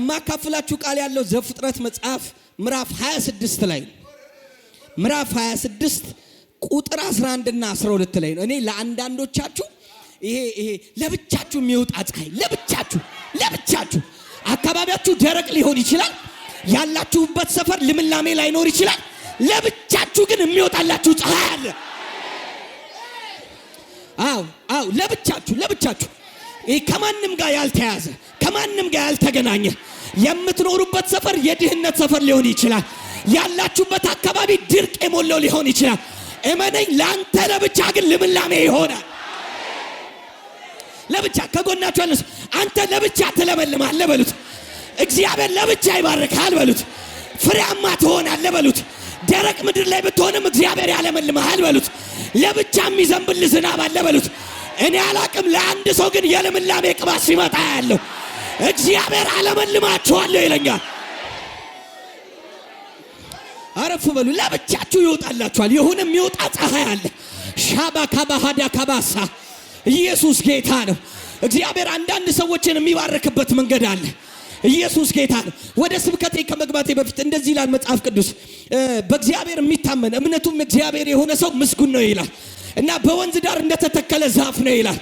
ማካፈላችሁ ቃል ያለው ዘፍጥረት መጽሐፍ ምዕራፍ 26 ላይ ምዕራፍ 26 ቁጥር 11 እና 12 ላይ ነው። እኔ ለአንዳንዶቻችሁ ይሄ ለብቻችሁ የሚወጣ ፀሐይ ለብቻችሁ አካባቢያችሁ ደረቅ ሊሆን ይችላል። ያላችሁበት ሰፈር ልምላሜ ላይኖር ይችላል። ለብቻችሁ ግን የሚወጣላችሁ ፀሐይ አለ። አው ለብቻችሁ ከማንም ጋር ያልተያዘ ከማንም ጋር ያልተገናኘ የምትኖሩበት ሰፈር የድህነት ሰፈር ሊሆን ይችላል። ያላችሁበት አካባቢ ድርቅ የሞላው ሊሆን ይችላል። እመነኝ ለአንተ ለብቻ ግን ልምላሜ ይሆናል። ለብቻ ከጎናችሁ ያለስ አንተ ለብቻ ትለመልማለህ በሉት። እግዚአብሔር ለብቻ ይባርካል በሉት። ፍሬያማ ትሆናለህ በሉት። ደረቅ ምድር ላይ ብትሆንም እግዚአብሔር ያለመልምሃል በሉት። ለብቻ የሚዘንብል ዝናብ አለ በሉት። እኔ አላቅም ለአንድ ሰው ግን የልምላሜ ቅባት ሲመጣ ያለው እግዚአብሔር አለመልማችኋለሁ ይለኛል። አረፉ በሉ። ለብቻችሁ ይወጣላችኋል። የሆነ የሚወጣ ፀሐይ አለ። ሻባካ ባህዳ ካባሳ ኢየሱስ ጌታ ነው። እግዚአብሔር አንዳንድ ሰዎችን የሚባርክበት መንገድ አለ። ኢየሱስ ጌታ ነው። ወደ ስብከቴ ከመግባቴ በፊት እንደዚህ ይላል መጽሐፍ ቅዱስ፣ በእግዚአብሔር የሚታመን እምነቱም እግዚአብሔር የሆነ ሰው ምስጉን ነው ይላል እና በወንዝ ዳር እንደተተከለ ዛፍ ነው ይላል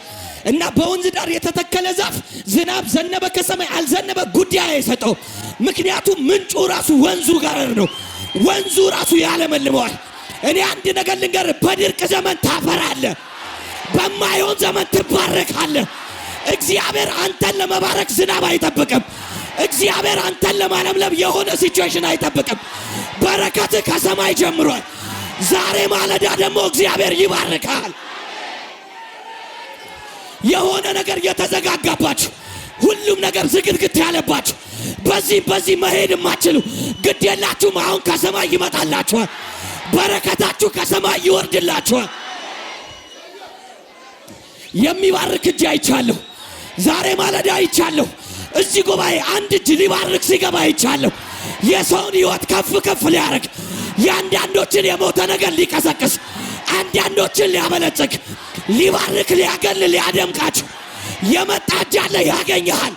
እና በወንዝ ዳር የተተከለ ዛፍ ዝናብ ዘነበ ከሰማይ አልዘነበ ጉዳይ አይሰጠው። ምክንያቱም ምንጩ ራሱ ወንዙ ጋር ነው። ወንዙ ራሱ ያለመልመዋል። እኔ አንድ ነገር ልንገር፣ በድርቅ ዘመን ታፈራለህ፣ በማይሆን ዘመን ትባረካለህ። እግዚአብሔር አንተን ለመባረክ ዝናብ አይጠብቅም። እግዚአብሔር አንተን ለማለምለም የሆነ ሲቹዌሽን አይጠብቅም። በረከት ከሰማይ ጀምሯል። ዛሬ ማለዳ ደግሞ እግዚአብሔር ይባርካል። የሆነ ነገር የተዘጋጋባችሁ፣ ሁሉም ነገር ዝግትግት ያለባችሁ፣ በዚህ መሄድ የማትችሉ ግድ የላችሁም። አሁን ከሰማይ ይመጣላችኋል። በረከታችሁ ከሰማይ ይወርድላችኋል። የሚባርክ እጅ አይቻለሁ። ዛሬ ማለዳ አይቻለሁ። እዚህ ጉባኤ አንድ እጅ ሊባርክ ሲገባ አይቻለሁ። የሰውን ሕይወት ከፍ ሊያረግ፣ የአንዳንዶችን የሞተ ነገር ሊቀሰቅስ፣ አንዳንዶችን ሊያበለጽግ፣ ሊባርክ፣ ሊያገል፣ ሊያደምቃችሁ የመጣ እጅ አለ። ያገኘሃል።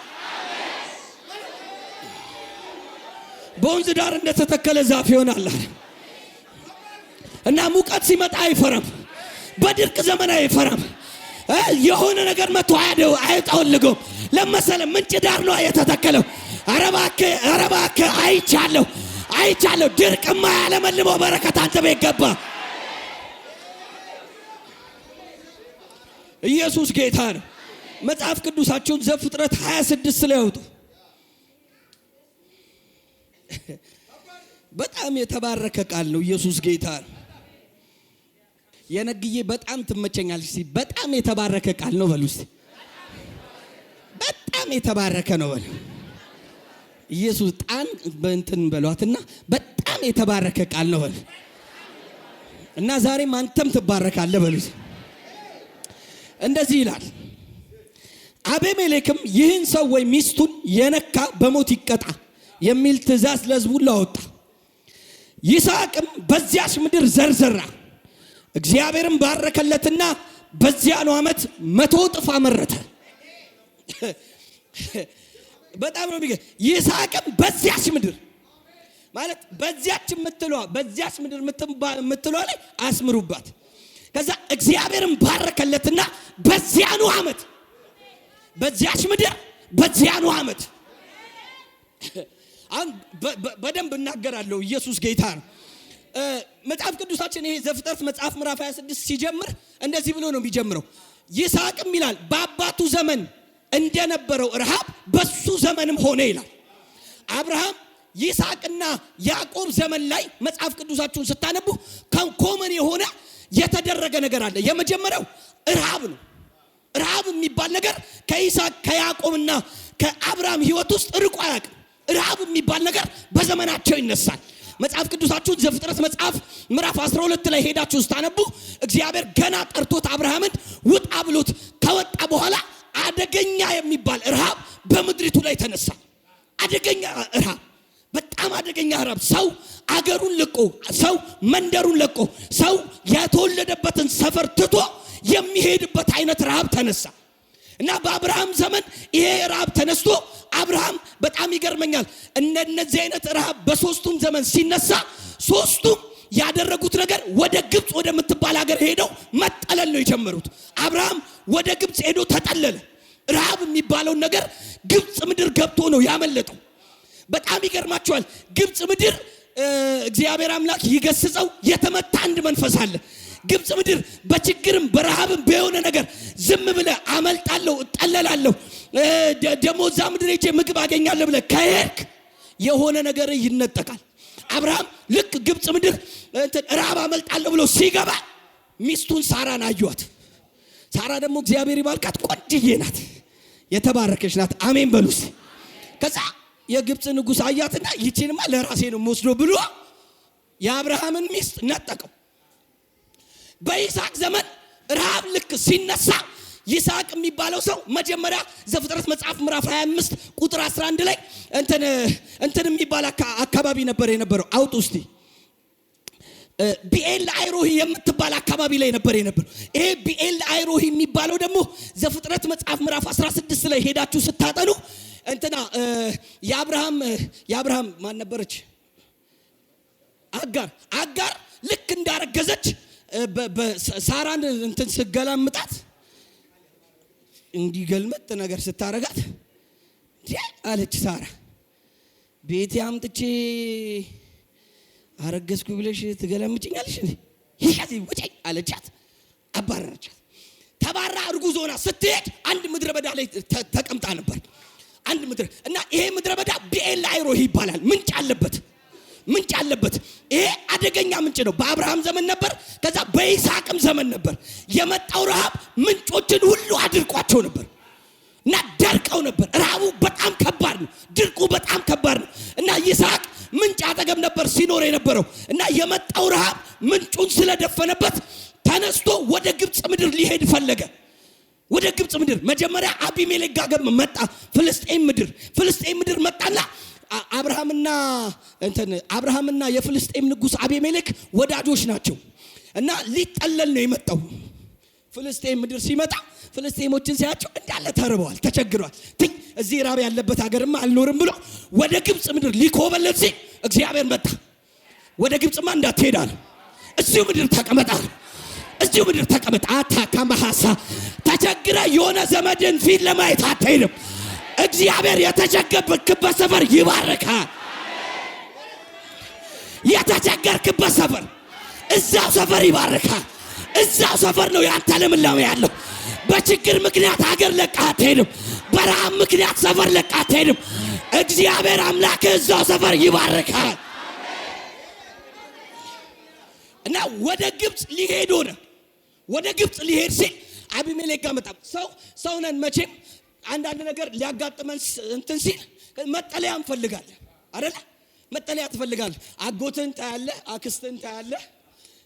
በወንዝ ዳር እንደተተከለ ዛፍ ይሆናል እና ሙቀት ሲመጣ አይፈራም። በድርቅ ዘመን አይፈራም። የሆነ ነገር መጥቶ አይጠወልገውም። ለመሰለ ምንጭ ዳር ነው የተተከለው። ኧረ እባክህ አይቻለሁ። ድርቅማ ያለመልመው በረከት አንተ ቤት ገባ። ኢየሱስ ጌታ ነው። መጽሐፍ ቅዱሳችሁን ዘፍጥረት 26 ላይ አውጡ። በጣም የተባረከ ቃል ነው። ኢየሱስ ጌታ ነው። የነግዬ በጣም ትመቸኛለች። በጣም የተባረከ ቃል ነው በሉ እስቲ። በጣም የተባረከ ነው በሉ። ኢየሱስ ጣን በእንትን በሏትና በጣም የተባረከ ቃል ነው በሉ እና ዛሬም አንተም ትባረካለህ በሉ። እንደዚህ ይላል፣ አቤሜሌክም ይህን ሰው ወይ ሚስቱን የነካ በሞት ይቀጣ የሚል ትእዛዝ ለሕዝቡ አወጣ። ይስሐቅም በዚያች ምድር ዘርዘራ። እግዚአብሔርም ባረከለትና በዚያኑ ዓመት 100 እጥፍ አመረተ። በጣም ነው የሚገርም። ይስሐቅም በዚያች ምድር ማለት በዚያች ምድር የምትለዋ ላይ አስምሩባት። ከዛ እግዚአብሔርም ባረከለትና በዚያኑ ዓመት፣ በዚያች ምድር በዚያኑ ዓመት። አሁን በደንብ እናገራለሁ። ኢየሱስ ጌታ ነው። መጽሐፍ ቅዱሳችን ይሄ ዘፍጥረት መጽሐፍ ምዕራፍ 26 ሲጀምር እንደዚህ ብሎ ነው የሚጀምረው። ይስሐቅም ይላል በአባቱ ዘመን እንደነበረው ረሃብ በሱ ዘመንም ሆነ ይላል። አብርሃም ይስሐቅና ያዕቆብ ዘመን ላይ መጽሐፍ ቅዱሳችሁን ስታነቡ ኮመን የሆነ የተደረገ ነገር አለ። የመጀመሪያው ረሃብ ነው። ረሃብ የሚባል ነገር ከይስሐቅ ከያዕቆብና ከአብርሃም ሕይወት ውስጥ ርቆ አያውቅም። ረሃብ የሚባል ነገር በዘመናቸው ይነሳል። መጽሐፍ ቅዱሳችሁን ዘፍጥረት መጽሐፍ ምዕራፍ 12 ላይ ሄዳችሁ ስታነቡ እግዚአብሔር ገና ጠርቶት አብርሃምን ውጣ ብሎት ከወጣ በኋላ አደገኛ የሚባል ረሃብ በምድሪቱ ላይ ተነሳ። አደገኛ ረሃብ፣ በጣም አደገኛ ረሃብ። ሰው አገሩን ለቆ፣ ሰው መንደሩን ለቆ፣ ሰው የተወለደበትን ሰፈር ትቶ የሚሄድበት አይነት ረሃብ ተነሳ እና በአብርሃም ዘመን ይሄ ረሃብ ተነስቶ አብርሃም በጣም ይገርመኛል እነዚህ አይነት ረሃብ በሶስቱም ዘመን ሲነሳ ሶስቱም ያደረጉት ነገር ወደ ግብጽ ወደምትባል ሀገር ሄደው መጠለል ነው የጀመሩት። አብርሃም ወደ ግብጽ ሄዶ ተጠለለ። ረሃብ የሚባለው ነገር ግብጽ ምድር ገብቶ ነው ያመለጠው። በጣም ይገርማቸዋል። ግብጽ ምድር እግዚአብሔር አምላክ ይገስጸው የተመታ አንድ መንፈስ አለ። ግብጽ ምድር በችግርም በረሃብም በሆነ ነገር ዝም ብለህ አመልጣለሁ እጠለላለሁ ደሞ እዛ ምድር ሄጄ ምግብ አገኛለሁ ብለህ ከሄድክ የሆነ ነገር ይነጠቃል። አብርሃም ልክ ግብጽ ምድር ረሃብ አመልጣለሁ ብሎ ሲገባ ሚስቱን ሳራን አዩአት። ሳራ ደግሞ እግዚአብሔር ይባርካት ቆንጅዬ ናት፣ የተባረከች ናት። አሜን በሉስ። ከዛ የግብጽ ንጉሥ አያትና ይቺንማ ለራሴ ነው ወስዶ ብሎ የአብርሃምን ሚስት ነጠቀው። በይስሐቅ ዘመን ረሃብ ልክ ሲነሳ ይስሐቅ የሚባለው ሰው መጀመሪያ ዘፍጥረት መጽሐፍ ምዕራፍ 25 ቁጥር 11 ላይ እንትን የሚባል አካባቢ ነበር የነበረው። አውጡ እስቲ ቢኤል አይሮሂ የምትባል አካባቢ ላይ ነበር የነበረው። ይሄ ቢኤል አይሮሂ የሚባለው ደግሞ ዘፍጥረት መጽሐፍ ምዕራፍ 16 ላይ ሄዳችሁ ስታጠኑ የአብርሃም ማን ነበረች? አጋር ልክ እንዳረገዘች ሳራን ስገላምጣት እንዲገልመጥ ነገር ስታረጋት አለች ሳራ ቤቴ አምጥቼ አረገዝኩ ብለሽ ትገላምጪኛለሽ እንዴ? ይሄ ወጪ አለቻት። አባረረቻት። ተባራ እርጉዝ ሆና ስትሄድ አንድ ምድረ በዳ ላይ ተቀምጣ ነበር። አንድ ምድረ እና ይሄ ምድረ በዳ ቢኤል አይሮሂ ይባላል። ምንጭ አለበት። ይሄ አደገኛ ምንጭ ነው። በአብርሃም ዘመን ነበር፣ ከዛ በይስሐቅም ዘመን ነበር። የመጣው ረሃብ ምንጮችን ሁሉ አድርቋቸው ነበር እና ደርቀው ነበር። ረሃቡ በጣም ከባድ ነው፣ ድርቁ በጣም ከባድ ነው። እና ይስሐቅ ምንጭ አጠገብ ነበር ሲኖር የነበረው እና የመጣው ረሃብ ምንጩን ስለደፈነበት ተነስቶ ወደ ግብጽ ምድር ሊሄድ ፈለገ። ወደ ግብጽ ምድር መጀመሪያ አቢሜሌክ ጋር መጣ። ፍልስጤም ምድር መጣና አብርሃምና የፍልስጤም ንጉሥ አቢሜሌክ ወዳጆች ናቸው እና ሊጠለል ነው የመጣው። ፍልስጤም ምድር ሲመጣ ፍልስጤሞችን ሲያቸው እንዳለ ተርበዋል፣ ተቸግረዋል። እዚህ ራብ ያለበት ሀገርማ አልኖርም ብሎ ወደ ግብጽ ምድር ሊኮበለል ሲል እግዚአብሔር መጣ። ወደ ግብጽማ እንዳትሄድ አለ፣ እዚሁ ምድር ተቀመጥ። አታካማሐሳ ተቸግረ የሆነ ዘመድን ፊት ለማየት አትሄድም። እግዚአብሔር የተቸገርክበት ሰፈር ይባርካል። የተቸገርክበት ሰፈር እዛው ሰፈር ይባርካል። እዛው ሰፈር ነው ያንተ ልምላሜ ያለው። በችግር ምክንያት ሀገር ለቀህ አትሄድም። በረሃብ ምክንያት ሰፈር ለቀህ አትሄድም። እግዚአብሔር አምላክ እዛው ሰፈር ይባርካል። እና ወደ ግብጽ ሊሄድ ሆነ። ወደ ግብጽ ሊሄድ ሲል አቢሜሌክ ጋር መጣ። ሰው ነን መቼም አንዳንድ ነገር ሊያጋጥመን ሲል መጠለያ እንፈልጋለን አይደል? መጠለያ ትፈልጋለህ። አጎትን ታያለህ፣ አክስትን ታያለህ፣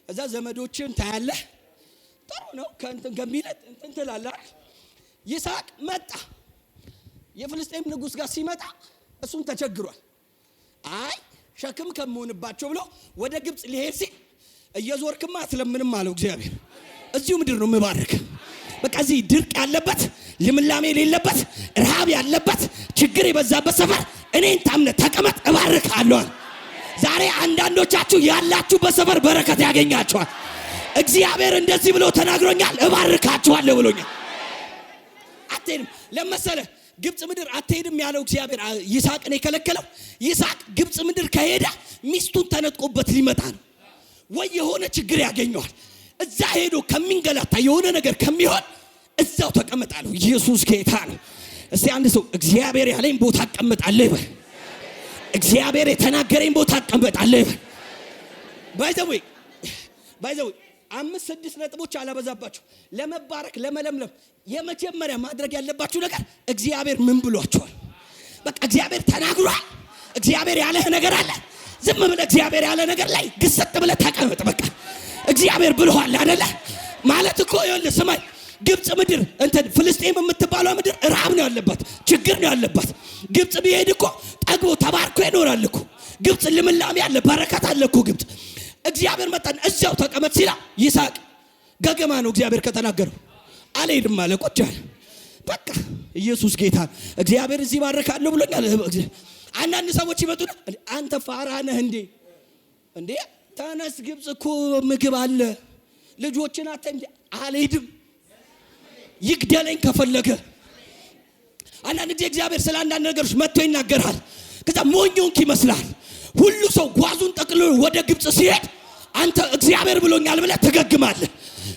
እዛ ዘመዶችን ታያለህ። ጥሩ ነው ከሚለት ትላለህ። ይስሐቅ መጣ። የፍልስጤም ንጉሥ ጋር ሲመጣ እሱን ተቸግሯል። አይ ሸክም ከመሆንባቸው ብሎ ወደ ግብጽ ሊሄድ ሲል እየዞርክማ አትለምንም አለው እግዚአብሔር። እዚሁ ምድር ነው የምባርክ። በቃ እዚህ ድርቅ ያለበት ልምላሜ የሌለበት ረሃብ ያለበት ችግር የበዛበት ሰፈር እኔን ታምነህ ተቀመጥ እባርካለሁ። ዛሬ አንዳንዶቻችሁ ያላችሁበት ሰፈር በረከት ያገኛችኋል። እግዚአብሔር እንደዚህ ብሎ ተናግሮኛል፣ እባርካችኋለሁ ብሎኛል። አትሄድም ለመሰለህ ግብጽ ምድር አትሄድም ያለው እግዚአብሔር ይስሐቅን የከለከለው። ይስሐቅ ግብጽ ምድር ከሄደ ሚስቱን ተነጥቆበት ሊመጣ ነው ወይ የሆነ ችግር ያገኘዋል። እዛ ሄዶ ከሚንገላታ የሆነ ነገር ከሚሆን እዛው ተቀመጣለሁ። ኢየሱስ ጌታ ነው። እስቲ አንድ ሰው እግዚአብሔር ያለኝ ቦታ አቀመጣለሁ ይበል። እግዚአብሔር የተናገረኝ ቦታ አቀመጣለሁ ይበል። ባይዘው 5-6 ነጥቦች አላበዛባችሁ። ለመባረክ ለመለምለም የመጀመሪያ ማድረግ ያለባችሁ ነገር እግዚአብሔር ምን ብሏችኋል? በቃ እግዚአብሔር ተናግሯል። እግዚአብሔር ያለህ ነገር አለ። ዝም ብለህ እግዚአብሔር ያለ ነገር ላይ ግስጥ ብለህ ተቀመጥ። በቃ እግዚአብሔር ብሏል አይደለ ማለት እኮ ይኸውልህ ስማኝ፣ ግብጽ ምድር ፍልስጤም የምትባለው ምድር ረሃብ ነው ያለባት፣ ችግር ነው ያለባት። ግብጽ ቢሄድ እኮ ጠግቦ ተባርኮ ይኖራል እኮ። ግብጽ ልምላሜ አለ፣ በረከት አለ እኮ ግብጽ። እግዚአብሔር መጣን እዛው ተቀመጥ ሲላ ይስሐቅ ገገማ ነው እግዚአብሔር ከተናገረው። አልሄድም አለ፣ ቁጭ አለ። በቃ ኢየሱስ ጌታ እግዚአብሔር እዚህ ባረካለሁ ብሎኛል። አንዳንድ ሰዎች ይመጡና አንተ ፋራ ነህ እንዴ ተነስ ግብጽ እኮ ምግብ አለ ልጆችን አልሄድም ይግደለኝ ከፈለገ። አንዳንድ ጊዜ እግዚአብሔር ስለ አንዳንድ ነገሮች መጥቶ ይናገራል። ከዛ ሞኞንክ ይመስላል። ሁሉ ሰው ጓዙን ጠቅልሎ ወደ ግብጽ ሲሄድ አንተ እግዚአብሔር ብሎኛል ብለህ ትገግማለህ።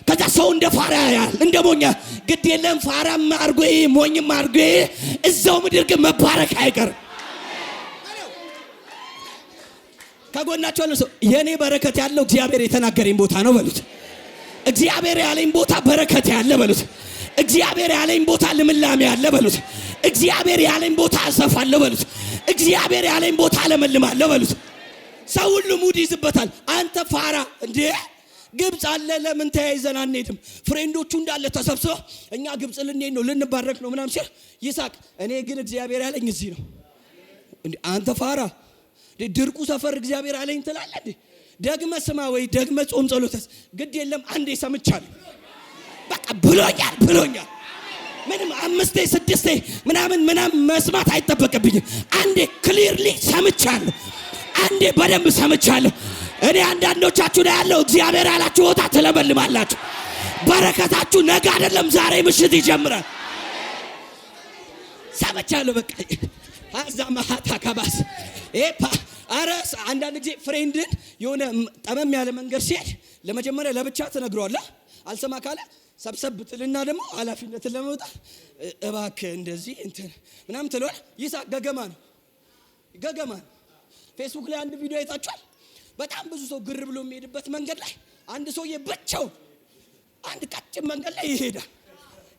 ከዛ ሰው እንደ ፋራ ያያል እንደ ሞኛ። ግድ የለም ፋራም አርጎ ሞኝም አርጎ እዛው ምድር ግን መባረክ አይቀርም። ከጎናቸው ያለው ሰው የኔ በረከት ያለው እግዚአብሔር የተናገረኝ ቦታ ነው በሉት። እግዚአብሔር ያለኝ ቦታ በረከት ያለ በሉት። እግዚአብሔር ያለኝ ቦታ ልምላሜ ያለ በሉት። እግዚአብሔር ያለኝ ቦታ አሰፋለሁ በሉት። እግዚአብሔር ያለኝ ቦታ ለመልማለሁ በሉት። ሰው ሁሉ ሙድ ይዝበታል። አንተ ፋራ እንዴ ግብጽ አለ ለምን ተያይዘን አንሄድም? ፍሬንዶቹ እንዳለ ተሰብስበው እኛ ግብጽ ልንሄድ ነው ልንባረክ ነው ምናምን ሲል ይሳቅ እኔ ግን እግዚአብሔር ያለኝ እዚህ ነው። እንዴ አንተ ፋራ ድርቁ ሰፈር እግዚአብሔር አለኝ ትላለህ እንዴ? ደግመ ስማ ወይ ደግመ ጾም ጸሎተስ ግድ የለም አንዴ ሰምቻለሁ በቃ ብሎኛል። ምንም 5 6 ምናምን መስማት አይጠበቅብኝም። አንዴ ክሊርሊ ሰምቻለሁ። አንዴ በደንብ ሰምቻለሁ። እኔ አንዳንዶቻችሁ ላይ ያለው እግዚአብሔር ያላችሁ ቦታ ትለመልማላችሁ። በረከታችሁ ነገ አይደለም ዛሬ ምሽት ይጀምራል። ሰምቻለሁ በቃ አዛማታ ከባስ አረስ አንዳንድ ጊዜ ፍሬንድን የሆነ ጠመም ያለ መንገድ ሲሄድ ለመጀመሪያ ለብቻ ትነግረዋለህ። አልሰማ ካለ ሰብሰብ ብትልና ደግሞ ኃላፊነትን ለመውጣት እባክህ እንደዚህ እንትን ምናምን ትለዋለህ። ይሳቅ ገገማ ነው። ፌስቡክ ላይ አንድ ቪዲዮ አይታችኋል? በጣም ብዙ ሰው ግር ብሎ የሚሄድበት መንገድ ላይ አንድ ሰውዬ ብቻውን አንድ ቀጭን መንገድ ላይ ይሄዳል።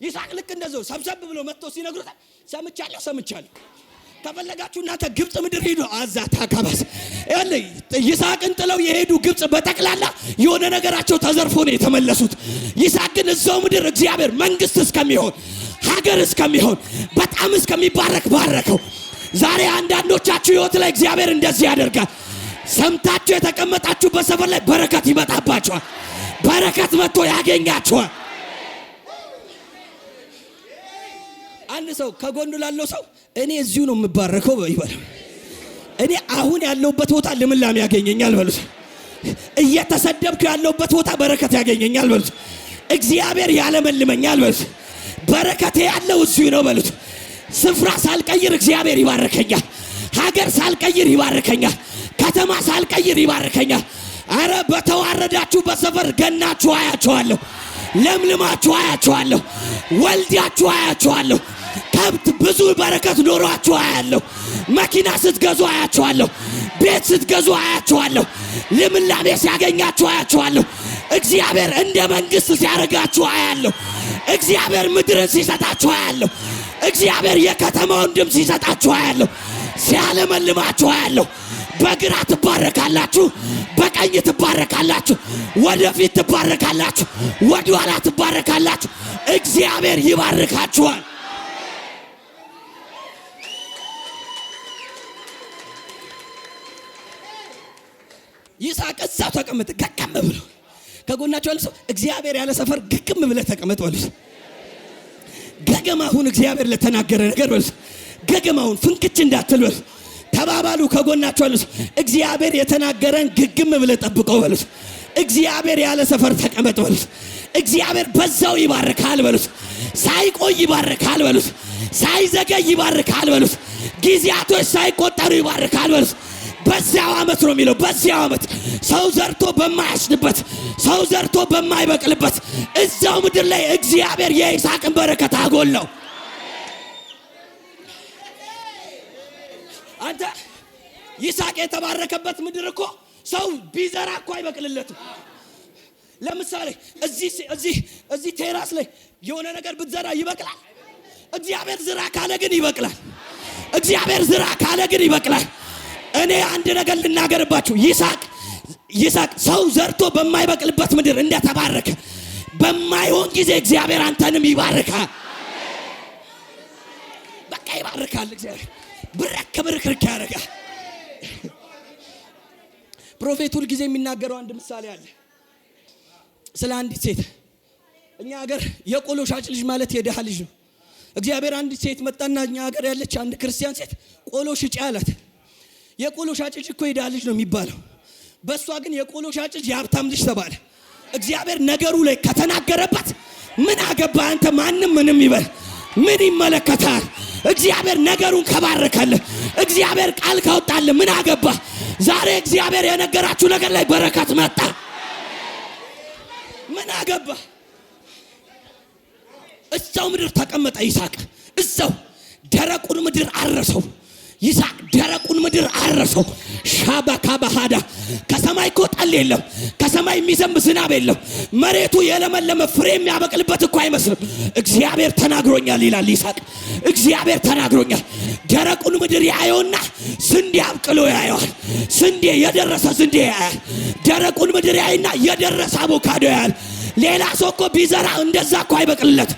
ይሳቅ ልክ እንደዛው ሰብሰብ ብሎ መጥቶ ሲነግሩት ሰምቻለሁ ከፈለጋችሁ እናንተ ግብጽ ምድር ሄዱ አዛታ ካባስ ይሳቅን ጥለው የሄዱ ግብጽ በጠቅላላ የሆነ ነገራቸው ተዘርፎ ነው የተመለሱት። ይሳቅ ግን እዛው ምድር እግዚአብሔር መንግስት እስከሚሆን ሀገር እስከሚሆን በጣም እስከሚባረክ ባረከው። ዛሬ አንዳንዶቻችሁ ህይወት ላይ እግዚአብሔር እንደዚህ ያደርጋል። ሰምታችሁ የተቀመጣችሁበት ሰፈር ላይ በረከት ይመጣባችኋል። በረከት መጥቶ ያገኛችኋል። አንድ ሰው ከጎኑ ላለው ሰው እኔ እዚሁ ነው የምባረከው ይበል። እኔ አሁን ያለውበት ቦታ ልምላም ያገኘኛል በሉት። እየተሰደብኩ ያለውበት ቦታ በረከት ያገኘኛል በሉት። እግዚአብሔር ያለመልመኛል በሉት። በረከቴ ያለው እዚሁ ነው በሉት። ስፍራ ሳልቀይር እግዚአብሔር ይባርከኛል። ሀገር ሳልቀይር ይባርከኛል። ከተማ ሳልቀይር ይባርከኛል። አረ በተዋረዳችሁ በሰፈር ገናችሁ አያችኋለሁ። ለምልማችሁ አያችኋለሁ። ወልዳችሁ አያችኋለሁ። ከብት ብዙ በረከት ኖሯችሁ አያለሁ። መኪና ስትገዙ አያችኋለሁ። ቤት ስትገዙ አያችኋለሁ። ልምላሜ ሲያገኛችሁ አያችኋለሁ። እግዚአብሔር እንደ መንግስት ሲያረጋችሁ አያለሁ። እግዚአብሔር ምድርን ሲሰጣችሁ አያለሁ። እግዚአብሔር የከተማውን ድምፅ ሲሰጣችሁ አያለሁ። ሲያለመልማችሁ አያለሁ። በግራ ትባረካላችሁ፣ በቀኝ ትባረካላችሁ፣ ወደፊት ትባረካላችሁ፣ ወደኋላ ትባረካላችሁ። እግዚአብሔር ይባርካችኋል። ይሳቅ እዛው ተቀመጠ ገቀም ብሎ። ከጎናቸው ያለ ሰው እግዚአብሔር ያለ ሰፈር ግግም ብለህ ተቀመጥ በሉት። ገገማሁን እግዚአብሔር ለተናገረ ነገር በሉት። ገገማሁን ፍንክች እንዳትል በሉት። ተባባሉ። ከጎናቸው ያለ ሰው እግዚአብሔር የተናገረን ግግም ብለህ ጠብቀው በሉት። እግዚአብሔር ያለ ሰፈር ተቀመጥ በሉት። እግዚአብሔር በዛው ይባርካል በሉት። ሳይቆይ ይባርካል በሉት። ሳይዘገይ ይባርካል በሉት። ጊዜያቶች ሳይቆጠሩ ይባርካል በሉት። በዚያው ዓመት ነው የሚለው። በዚያው ዓመት ሰው ዘርቶ በማያስድበት፣ ሰው ዘርቶ በማይበቅልበት እዛው ምድር ላይ እግዚአብሔር የይስሐቅን በረከት አጎላው። አንተ ይስሐቅ የተባረከበት ምድር እኮ ሰው ቢዘራ እኮ አይበቅልለትም። ለምሳሌ እዚህ ቴራስ ላይ የሆነ ነገር ብትዘራ ይበቅላል። እግዚአብሔር ዝራ ካለ ግን ይበቅላል። እግዚአብሔር ዝራ ካለ ግን ይበቅላል። እኔ አንድ ነገር ልናገርባችሁ። ይስሐቅ ሰው ዘርቶ በማይበቅልበት ምድር እንደተባረከ በማይሆን ጊዜ እግዚአብሔር አንተንም ይባርካል። በቃ ይባርካል። እግዚአብሔር ብርክርክ ያደርጋል። ፕሮፌት ሁል ጊዜ የሚናገረው አንድ ምሳሌ አለ ስለ አንዲት ሴት። እኛ ሀገር የቆሎ ሻጭ ልጅ ማለት የደሃ ልጅ ነው። እግዚአብሔር አንድ ሴት መጣና እኛ ሀገር ያለች አንድ ክርስቲያን ሴት ቆሎ ሽጪ አላት። የቆሎ ሻጭ እኮ የድሃ ልጅ ነው የሚባለው። በሷ ግን የቆሎ ሻጭ የሀብታም ልጅ ተባለ። እግዚአብሔር ነገሩ ላይ ከተናገረበት ምን አገባ አንተ? ማንም ምንም ይበል ምን ይመለከታል? እግዚአብሔር ነገሩን ከባረከልህ፣ እግዚአብሔር ቃል ካወጣልህ ምን አገባ? ዛሬ እግዚአብሔር የነገራችሁ ነገር ላይ በረከት መጣ። ምን አገባ? እዛው ምድር ተቀመጠ ይስሐቅ። እዛው ደረቁን ምድር አረሰው ይስሐቅ። ደረቁን ምድር አረሰው። ሻባካ ባህዳ ከሰማይ እኮ ጠል የለም፣ ከሰማይ የሚዘንብ ዝናብ የለም። መሬቱ የለመለመ ፍሬ የሚያበቅልበት እኮ አይመስልም። እግዚአብሔር ተናግሮኛል ይላል ይስሐቅ። እግዚአብሔር ተናግሮኛል። ደረቁን ምድር ያየውና ስንዴ አብቅሎ ያየዋል። ስንዴ የደረሰ ስንዴ ያያል። ደረቁን ምድር ያይና የደረሰ አቮካዶ ያያል። ሌላ ሰው እኮ ቢዘራ እንደዛ እኮ አይበቅልለት።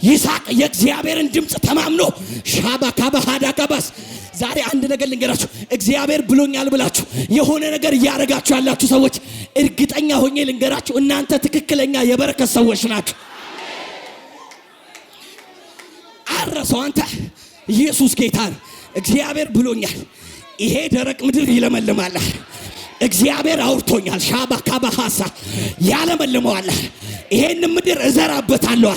ይስሐቅ የእግዚአብሔርን ድምፅ ተማምኖ ሻባካ ባህዳ ገባስ። ዛሬ አንድ ነገር ልንገራችሁ። እግዚአብሔር ብሎኛል ብላችሁ የሆነ ነገር እያረጋችሁ ያላችሁ ሰዎች እርግጠኛ ሆኜ ልንገራችሁ፣ እናንተ ትክክለኛ የበረከት ሰዎች ናችሁ። አረሰው አንተ። ኢየሱስ ጌታ ነው። እግዚአብሔር ብሎኛል፣ ይሄ ደረቅ ምድር ይለመልማል። እግዚአብሔር አውርቶኛል። ሻባካ ባህሳ ያለመልመዋል። ይሄን ምድር እዘራበታለሁ።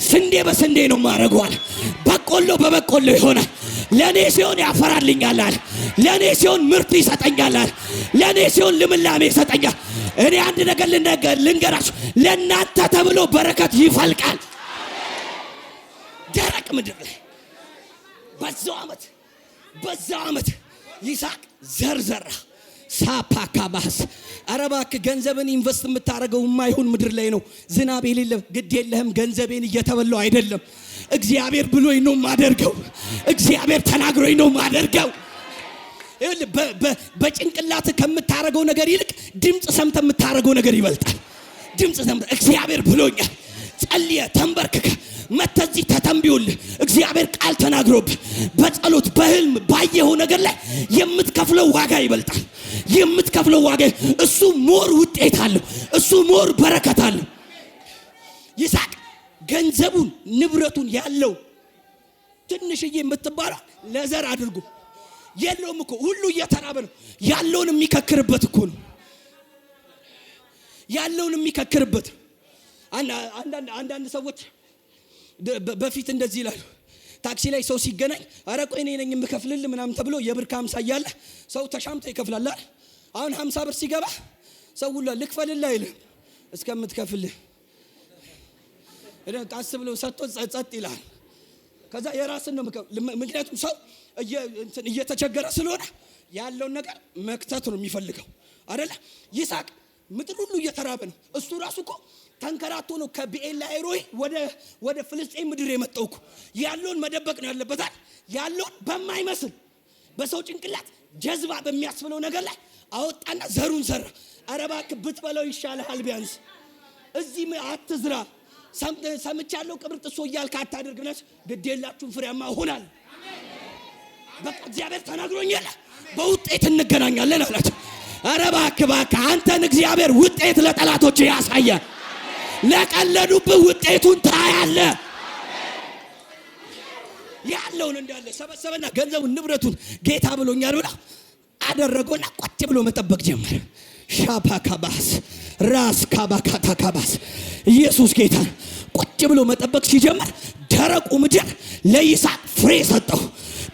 ስንዴ በስንዴ ነው ማረጋው። በቆሎ በበቆሎ ይሆናል። ለኔ ሲሆን ያፈራልኛል። ለኔ ሲሆን ምርት ይሰጠኛል። ለኔ ሲሆን ልምላሜ ይሰጠኛል። እኔ አንድ ነገር ልንገራችሁ፣ ለእናንተ ተብሎ በረከት ይፈልቃል። ደረቅ ምድር ላይ በዛው ዓመት ይስሐቅ ዘርዘራ። ሳፓካ ባህስ አረባክ ገንዘብን ኢንቨስት የምታረገው የማይሆን ምድር ላይ ነው። ዝናብ የሌለ ግድ የለህም። ገንዘቤን እየተበላው አይደለም። እግዚአብሔር ብሎኝ ነው ማደርገው። እግዚአብሔር ተናግሮኝ ነው ማደርገው። በጭንቅላት ከምታረገው ነገር ይልቅ ድምጽ ሰምተ የምታረገው ነገር ይበልጣል። ድምጽ ሰምተ እግዚአብሔር ብሎኛል። ጸልየ ተንበርክከ መተዚህ ተተንብዩልህ እግዚአብሔር ቃል ተናግሮብህ በጸሎት በህልም ባየኸው ነገር ላይ የምትከፍለው ዋጋ ይበልጣል። የምትከፍለው ዋጋ እሱ ሞር ውጤት አለው። እሱ ሞር በረከት አለው። ይስሐቅ ገንዘቡን ንብረቱን ያለው ትንሽዬ የምትባለው ለዘር አድርጎ የለውም እኮ ሁሉ እየተራበ ነው። ያለውን የሚከክርበት እኮ ነው። ያለውን የሚከክርበት አንዳንድ ሰዎች በፊት እንደዚህ ይላሉ። ታክሲ ላይ ሰው ሲገናኝ አረ ቆይ እኔ ነኝ የምከፍልልህ ምናምን ተብሎ የብር 50 እያለ ሰው ተሻምቶ ይከፍላል። አሁን 50 ብር ሲገባ ሰው ሁሉ ልክፈልልህ አይልም እስከምትከፍልህ ቃስ ብሎ ሰጥቶ ጸጥ ይላል። ከዛ የራስን ነው ምክንያቱም ሰው እየተቸገረ ስለሆነ ያለውን ነገር መክተት ነው የሚፈልገው አይደለ? ይስሐቅ ምድር ሁሉ እየተራበ ነው። እሱ ራሱ እኮ ተንከራቶ ነው ከቢኤላይሮይ ወደ ፍልስጤም ምድር የመጣው እኮ። ያለውን መደበቅ ነው ያለበታል። ያለውን በማይመስል በሰው ጭንቅላት ጀዝባ በሚያስብለው ነገር ላይ አወጣና ዘሩን ዘራ። ኧረ እባክህ ብትበለው ይሻልሃል። ቢያንስ እዚህ አትዝራ። ሰምቻለሁ ቅብርጥሶ እያልክ አታደርግ ብለሽ ግዴላችሁም ፍሬያማ ሆናል። በቃ እግዚአብሔር ተናግሮኛል። በውጤት እንገናኛለን አላቸው። ኧረ እባክህ አንተን እግዚአብሔር ውጤት ለጠላቶች ያሳያል። ለቀለዱብህ ውጤቱን ታያለህ። ያለውን እንዳለ ሰበሰበና ገንዘቡን ንብረቱን ጌታ ብሎኛል ብላ አደረገውና ቁጭ ብሎ መጠበቅ ጀመረ። ሻፓካባስ ራስ ካባካታካባስ ኢየሱስ ጌታ ቁጭ ብሎ መጠበቅ ሲጀምር ደረቁ ምድር ለይስሐቅ ፍሬ ሰጠው።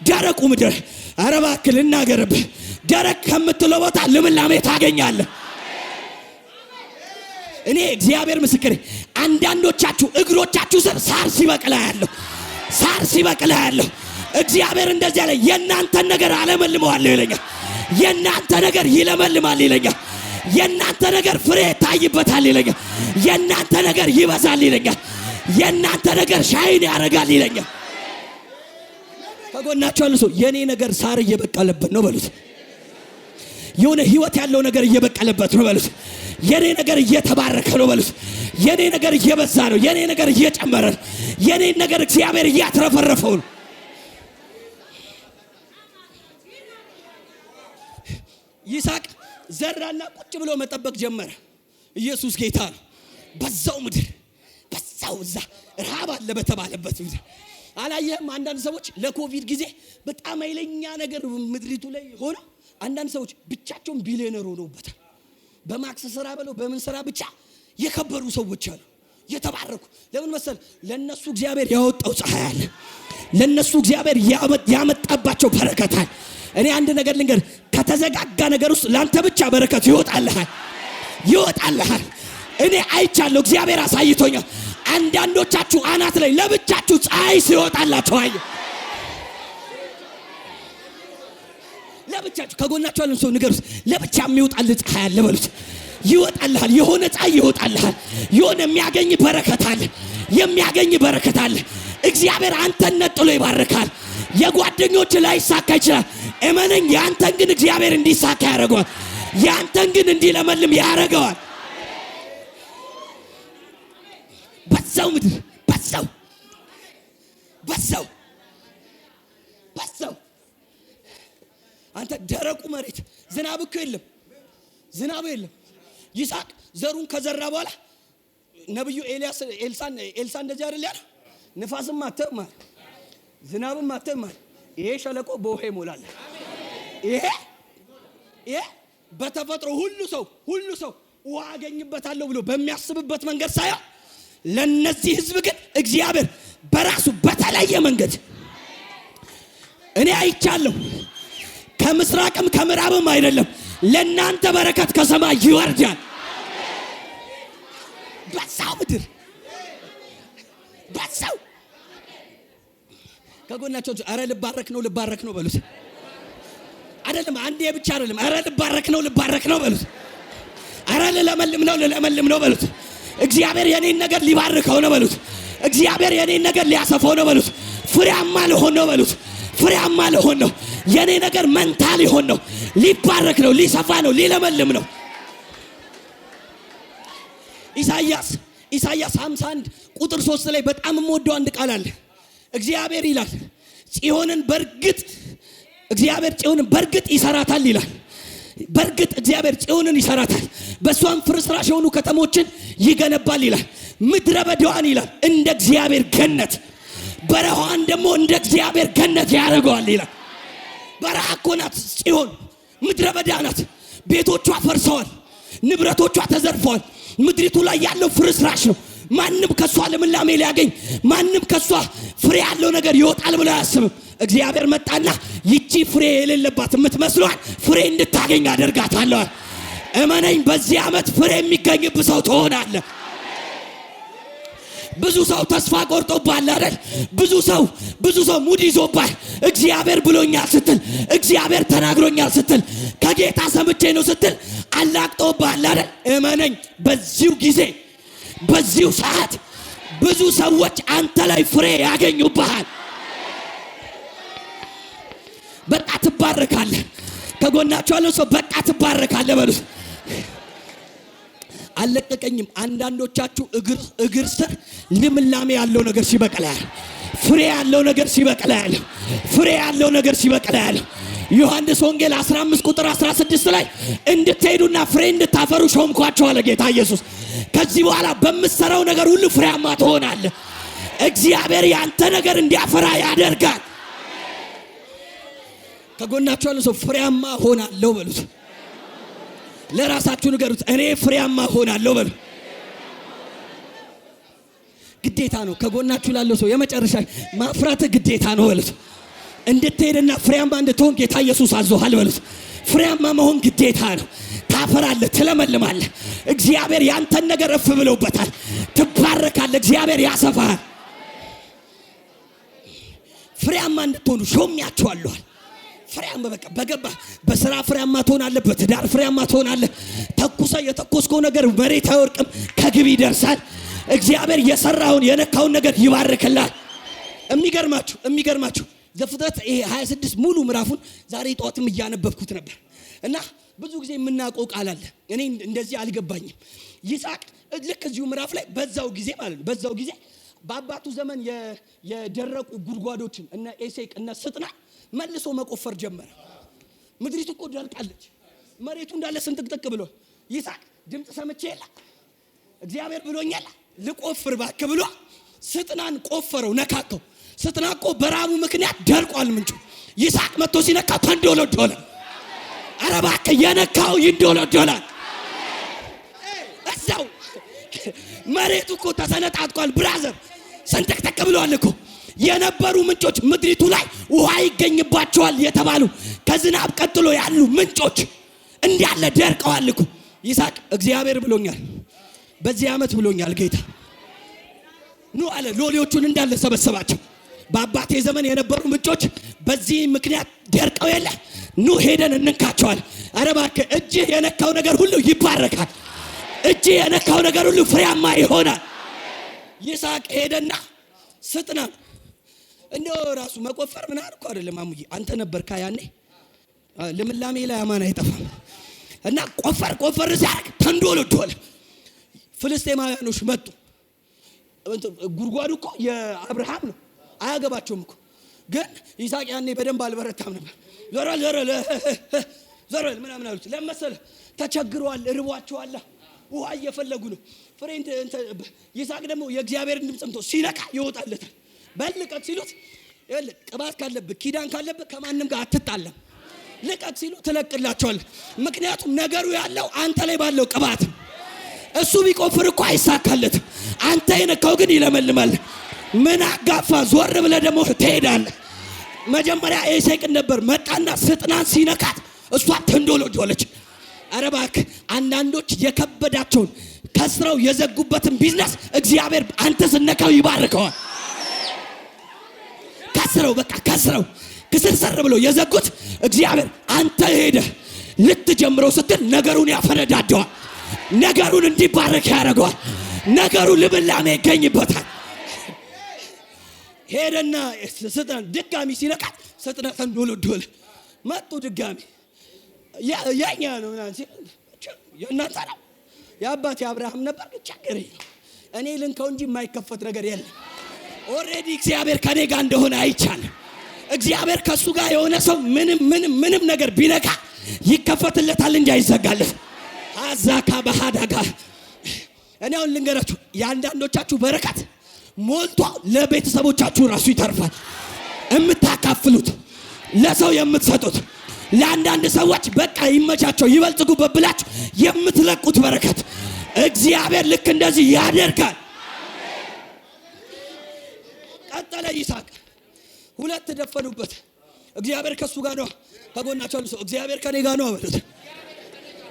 ደረቁ ምድር ኧረ እባክህ ልናገርብህ፣ ደረቅ ከምትለው ቦታ ልምላሜ ታገኛለህ። እኔ እግዚአብሔር ምስክሬ፣ አንዳንዶቻችሁ እግሮቻችሁ ስር ሳር ሲበቅላ ያለው እግዚአብሔር እንደዚህ ያለ የእናንተን ነገር አለመልመዋለሁ ይለኛል። የእናንተ ነገር ይለመልማል ይለኛል። የእናንተ ነገር ፍሬ ታይበታል ይለኛል። የእናንተ ነገር ይበዛል ይለኛል። የእናንተ ነገር ሻይን ያረጋል ይለኛል። ከጎናችሁ ያለው ሰው የኔ ነገር ሳር እየበቀለበት ነው በሉት። የሆነ ህይወት ያለው ነገር እየበቀለበት ነው በሉት። የኔ ነገር እየተባረከ ነው በሉት። የኔ ነገር እየበዛ ነው። የኔ ነገር እየጨመረ ነው። የኔ ነገር እግዚአብሔር እያትረፈረፈው ነው። ይስሐቅ ዘራና ቁጭ ብሎ መጠበቅ ጀመረ። ኢየሱስ ጌታ ነው። በዛው ምድር እዛ ረሃብ አለ በተባለበት ምድር አላየህም? አንዳንድ ሰዎች ለኮቪድ ጊዜ በጣም ኃይለኛ ነገር ምድሪቱ ላይ ሆነ። አንዳንድ ሰዎች ብቻቸውን ቢሊዮነር ሆነውበታል። በማክስ ስራ ብለው በምን ስራ ብቻ የከበሩ ሰዎች አሉ፣ የተባረኩ። ለምን መሰል? ለነሱ እግዚአብሔር ያወጣው ፀሐይ አለ። ለነሱ እግዚአብሔር ያመጣባቸው በረከት አለ። እኔ አንድ ነገር ልንገር፣ ከተዘጋጋ ነገር ውስጥ ላንተ ብቻ በረከት ይወጣልሃል፣ ይወጣልሃል። እኔ አይቻለሁ፣ እግዚአብሔር አሳይቶኛል። አንዳንዶቻችሁ አናት ላይ ለብቻችሁ ፀሐይ ሲወጣላችሁ አየ። ለብቻችሁ ከጎናችሁ ያለን ሰው ንገሩት፣ ለብቻ የሚወጣልህ ፀሐይ አለ በሉት። ይወጣልሃል፣ የሆነ ፀሐይ ይወጣልሃል። የሆነ የሚያገኝ በረከት አለ፣ የሚያገኝ በረከት አለ። እግዚአብሔር አንተን ነጥሎ ይባርካል። የጓደኞች ላይ ይሳካ ይችላል፣ እመነኝ። ያንተን ግን እግዚአብሔር እንዲሳካ ያደርገዋል። ያንተን ግን እንዲለመልም ያደርገዋል። በዛው ምድር በዛው በዛው በዛው አንተ ደረቁ መሬት ዝናብ እኮ የለም፣ ዝናብ የለም። ይስሐቅ ዘሩን ከዘራ በኋላ ነብዩ ኤልሳ እንደዚህ አይደል ያለው? ንፋስም አትም አለ፣ ዝናብም አትም አለ። ይሄ ሸለቆ በውሃ ይሞላል። ይሄ በተፈጥሮ ሁሉ ሰው ውሃ አገኝበታለሁ ብሎ በሚያስብበት መንገድ ሳይሆን ለነዚህ ህዝብ ግን እግዚአብሔር በራሱ በተለየ መንገድ እኔ አይቻለሁ። ከምስራቅም ከምዕራብም አይደለም፣ ለናንተ በረከት ከሰማይ ይወርዳል። በዛው ምድር በዛው ከጎናቸው አረ ልባረክ ነው በሉት። አይደለም አንዴ ብቻ አይደለም፣ አረ ልባረክ ነው በሉት። አረ ልለመልም ነው በሉት። እግዚአብሔር የኔን ነገር ሊባርከው ነው በሉት። እግዚአብሔር የኔን ነገር ሊያሰፋው ነው በሉት። ፍሬያማ ልሆን ነው በሉት። ፍሬያማ ልሆን ነው። የኔ ነገር መንታ ሊሆን ነው፣ ሊባረክ ነው፣ ሊሰፋ ነው፣ ሊለመልም ነው። ኢሳይያስ 51 ቁጥር 3 ላይ በጣም የምወደው አንድ ቃል አለ። እግዚአብሔር ይላል እግዚአብሔር ጽዮንን በርግጥ ይሰራታል ይላል። በርግጥ እግዚአብሔር ጽዮንን ይሰራታል፣ በሷም ፍርስራሽ የሆኑ ከተሞችን ይገነባል ይላል። ምድረ በዳዋን ይላል እንደ እግዚአብሔር ገነት፣ በረሃዋን ደግሞ እንደ እግዚአብሔር ገነት ያደርገዋል ይላል። በረሃ እኮ ናት ጽዮን፣ ምድረ በዳ ናት። ቤቶቿ ፈርሰዋል፣ ንብረቶቿ ተዘርፈዋል። ምድሪቱ ላይ ያለው ፍርስራሽ ነው። ማንም ከሷ ልምላሜ ሊያገኝ፣ ማንም ከሷ ፍሬ ያለው ነገር ይወጣል ብሎ አያስብም። እግዚአብሔር መጣና ይቺ ፍሬ የሌለባት የምትመስሏል ፍሬ እንድታገኝ አደርጋታለሁ። እመነኝ፣ በዚህ ዓመት ፍሬ የሚገኝብህ ሰው ትሆናለህ። ብዙ ሰው ተስፋ ቆርጦባል አይደል? ብዙ ሰው ሙድ ይዞባል። እግዚአብሔር ብሎኛል ስትል፣ እግዚአብሔር ተናግሮኛል ስትል፣ ከጌታ ሰምቼ ነው ስትል አላቅጦባል አይደል? እመነኝ፣ በዚሁ ጊዜ በዚሁ ሰዓት ብዙ ሰዎች አንተ ላይ ፍሬ ያገኙብሃል። በቃ ትባረካለህ። ከጎናችሁ ያለው ሰው በቃ ትባረካለህ በሉት። አለቀቀኝም። አንዳንዶቻችሁ እግር ስር ልምላሜ ያለው ነገር ሲበቅላል፣ ፍሬ ያለው ነገር ሲበቅላል፣ ፍሬ ያለው ነገር ሲበቅላል። ዮሐንስ ወንጌል 15 ቁጥር 16 ላይ እንድትሄዱና ፍሬ እንድታፈሩ ሾምኳችሁ አለ ጌታ ኢየሱስ። ከዚህ በኋላ በምትሰራው ነገር ሁሉ ፍሬያማ ትሆናለህ። እግዚአብሔር ያንተ ነገር እንዲያፈራ ያደርጋል። ከጎናችሁ ያለው ሰው ፍሬያማ ሆናለሁ በሉት። ለራሳችሁ ንገሩት፣ እኔ ፍሬያማ ሆናለሁ በሉ። ግዴታ ነው። ከጎናችሁ ላለው ሰው የመጨረሻ ማፍራት ግዴታ ነው በሉት። እንድትሄድና ፍሬያማ እንድትሆን ጌታ ኢየሱስ አዞሃል በሉት። ፍሬያማ መሆን ግዴታ ነው። ታፈራለህ፣ ትለመልማለህ። እግዚአብሔር ያንተን ነገር እፍ ብሎበታል። ትባረካለህ፣ እግዚአብሔር ያሰፋሃል። ፍሬያማ እንድትሆኑ ሾሚያችኋለሁ። ፍሬያማ በቃ በገባ በስራ ፍሬያማ ትሆናለህ። በትዳር ፍሬያማ ትሆናለህ። የተኮስከው ነገር መሬት አይወርቅም፣ ከግብ ይደርሳል። እግዚአብሔር የሰራውን የነካውን ነገር ይባርክልሃል። የሚገርማችሁ ዘፍጥረት 26 ሙሉ ምዕራፉን ዛሬ ጠዋትም እያነበብኩት ነበር እና ብዙ ጊዜ የምናውቀው ቃል አለ። እኔ እንደዚህ አልገባኝም። ይስሐቅ ልክ እዚሁ ምዕራፍ ላይ በዛው ጊዜ ማለት ነው፣ በዛው ጊዜ በአባቱ ዘመን የደረቁ ጉድጓዶችን እነ ኤሴቅ እነ ስጥና መልሶ መቆፈር ጀመረ። ምድሪቱ እኮ ደርቃለች፣ መሬቱ እንዳለ ስንጥቅጥቅ ብሎ ይስሐቅ ድምፅ ሰምቼ የለ እግዚአብሔር ብሎኛል ልቆፍር እባክህ ብሎ ስጥናን ቆፈረው፣ ነካከው። ስትናቆ በራቡ ምክንያት ደርቋል ምንጩ። ይስሐቅ መጥቶ ሲነካው ተንዶሎዶለ። ኧረ እባክህ የነካው ይንዶሎዶላል። እዛው መሬቱ እኮ ተሰነጣጥቋል ብራዘር፣ ሰንጠቅጠቅ ብለዋል እኮ። የነበሩ ምንጮች ምድሪቱ ላይ ውሃ ይገኝባቸዋል የተባሉ ከዝናብ ቀጥሎ ያሉ ምንጮች እንዳለ ደርቀዋል እኮ። ይስሐቅ እግዚአብሔር ብሎኛል፣ በዚህ ዓመት ብሎኛል ጌታ ኑ አለ። ሎሌዎቹን እንዳለ ሰበሰባቸው። በአባቴ ዘመን የነበሩ ምንጮች በዚህ ምክንያት ደርቀው የለ ኑ ሄደን እንንካቸዋል። ኧረ እባክህ እጅህ የነካው ነገር ሁሉ ይባረካል። እጅህ የነካው ነገር ሁሉ ፍሬያማ ይሆናል። ይስሐቅ ሄደና ስጥና እንደው ራሱ መቆፈር ምን አልኩ አይደለም አሙዬ፣ አንተ ነበርካ ያኔ። ልምላሜ ላይ አማን አይጠፋም። እና ቆፈር ሲያደርግ ተንዶሎዶለ። ፍልስጤማውያኖች መጡ። ጉድጓዱ እኮ የአብርሃም ነው፣ አያገባቸውም እኮ። ግን ይስሐቅ ያኔ በደንብ አልበረታም ነበር። ዘረል ምናምን አሉት። ለመሰለ ተቸግረዋል፣ እርቧቸዋል፣ ውሃ እየፈለጉ ነው። ፍሬንድ ይስሐቅ ደግሞ የእግዚአብሔርን ድምፅ ሰምቶ ሲነካ ይወጣለታል። በልቀቅ ሲሉት ቅባት ካለብህ ኪዳን ካለብህ ከማንም ጋር አትጣለም። ልቀቅ ሲሉ ትለቅላቸዋል። ምክንያቱም ነገሩ ያለው አንተ ላይ ባለው ቅባት። እሱ ቢቆፍር እኮ አይሳካለትም። አንተ የነካው ግን ይለመልማል። ምን አጋፋ? ዞር ብለህ ደግሞ ትሄዳለህ። መጀመሪያ ኤሴቅን ነበር መጣና ስጥናን ሲነካት እሷ ተንዶሎዶለች። ኧረ እባክህ አንዳንዶች የከበዳቸውን ከስረው የዘጉበትን ቢዝነስ እግዚአብሔር አንተ ስነካው ይባርከዋል። ከስረው ክስርሰር ብሎ የዘጉት እግዚአብሔር አንተ ሄደህ ልትጀምረው ስትል ነገሩን ያፈነዳደዋል። ነገሩን እንዲባረክ ያደርገዋል። ነገሩ ልምላሜ ይገኝበታል። ሄደና ስጥና ድጋሚ ሲነካት ስጥና ተንዶሎዶለ። መጡ ድጋሚ ያኛ ነው የእናንተ ነው የአባቴ አብርሃም ነበር። ቸገረ እኔ ልንከው እንጂ የማይከፈት ነገር የለም። ኦሬዲ እግዚአብሔር ከኔ ጋር እንደሆነ አይቻልም። እግዚአብሔር ከሱ ጋር የሆነ ሰው ምንም ነገር ቢነካ ይከፈትለታል እንጂ አይዘጋለት። አዛካ በሃዳጋ እኔ አሁን ልንገራችሁ፣ የአንዳንዶቻችሁ በረከት ሞልቶ ለቤተሰቦቻችሁ ራሱ ይተርፋል። የምታካፍሉት ለሰው የምትሰጡት ለአንዳንድ ሰዎች በቃ ይመቻቸው ይበልጽጉበት ብላችሁ የምትለቁት በረከት እግዚአብሔር ልክ እንደዚህ ያደርጋል። ቀጠለ ይስሐቅ። ሁለት ደፈኑበት። እግዚአብሔር ከሱ ጋር ነው። ከጎናቸው ሰው እግዚአብሔር ከኔ ጋር ነው በሉት።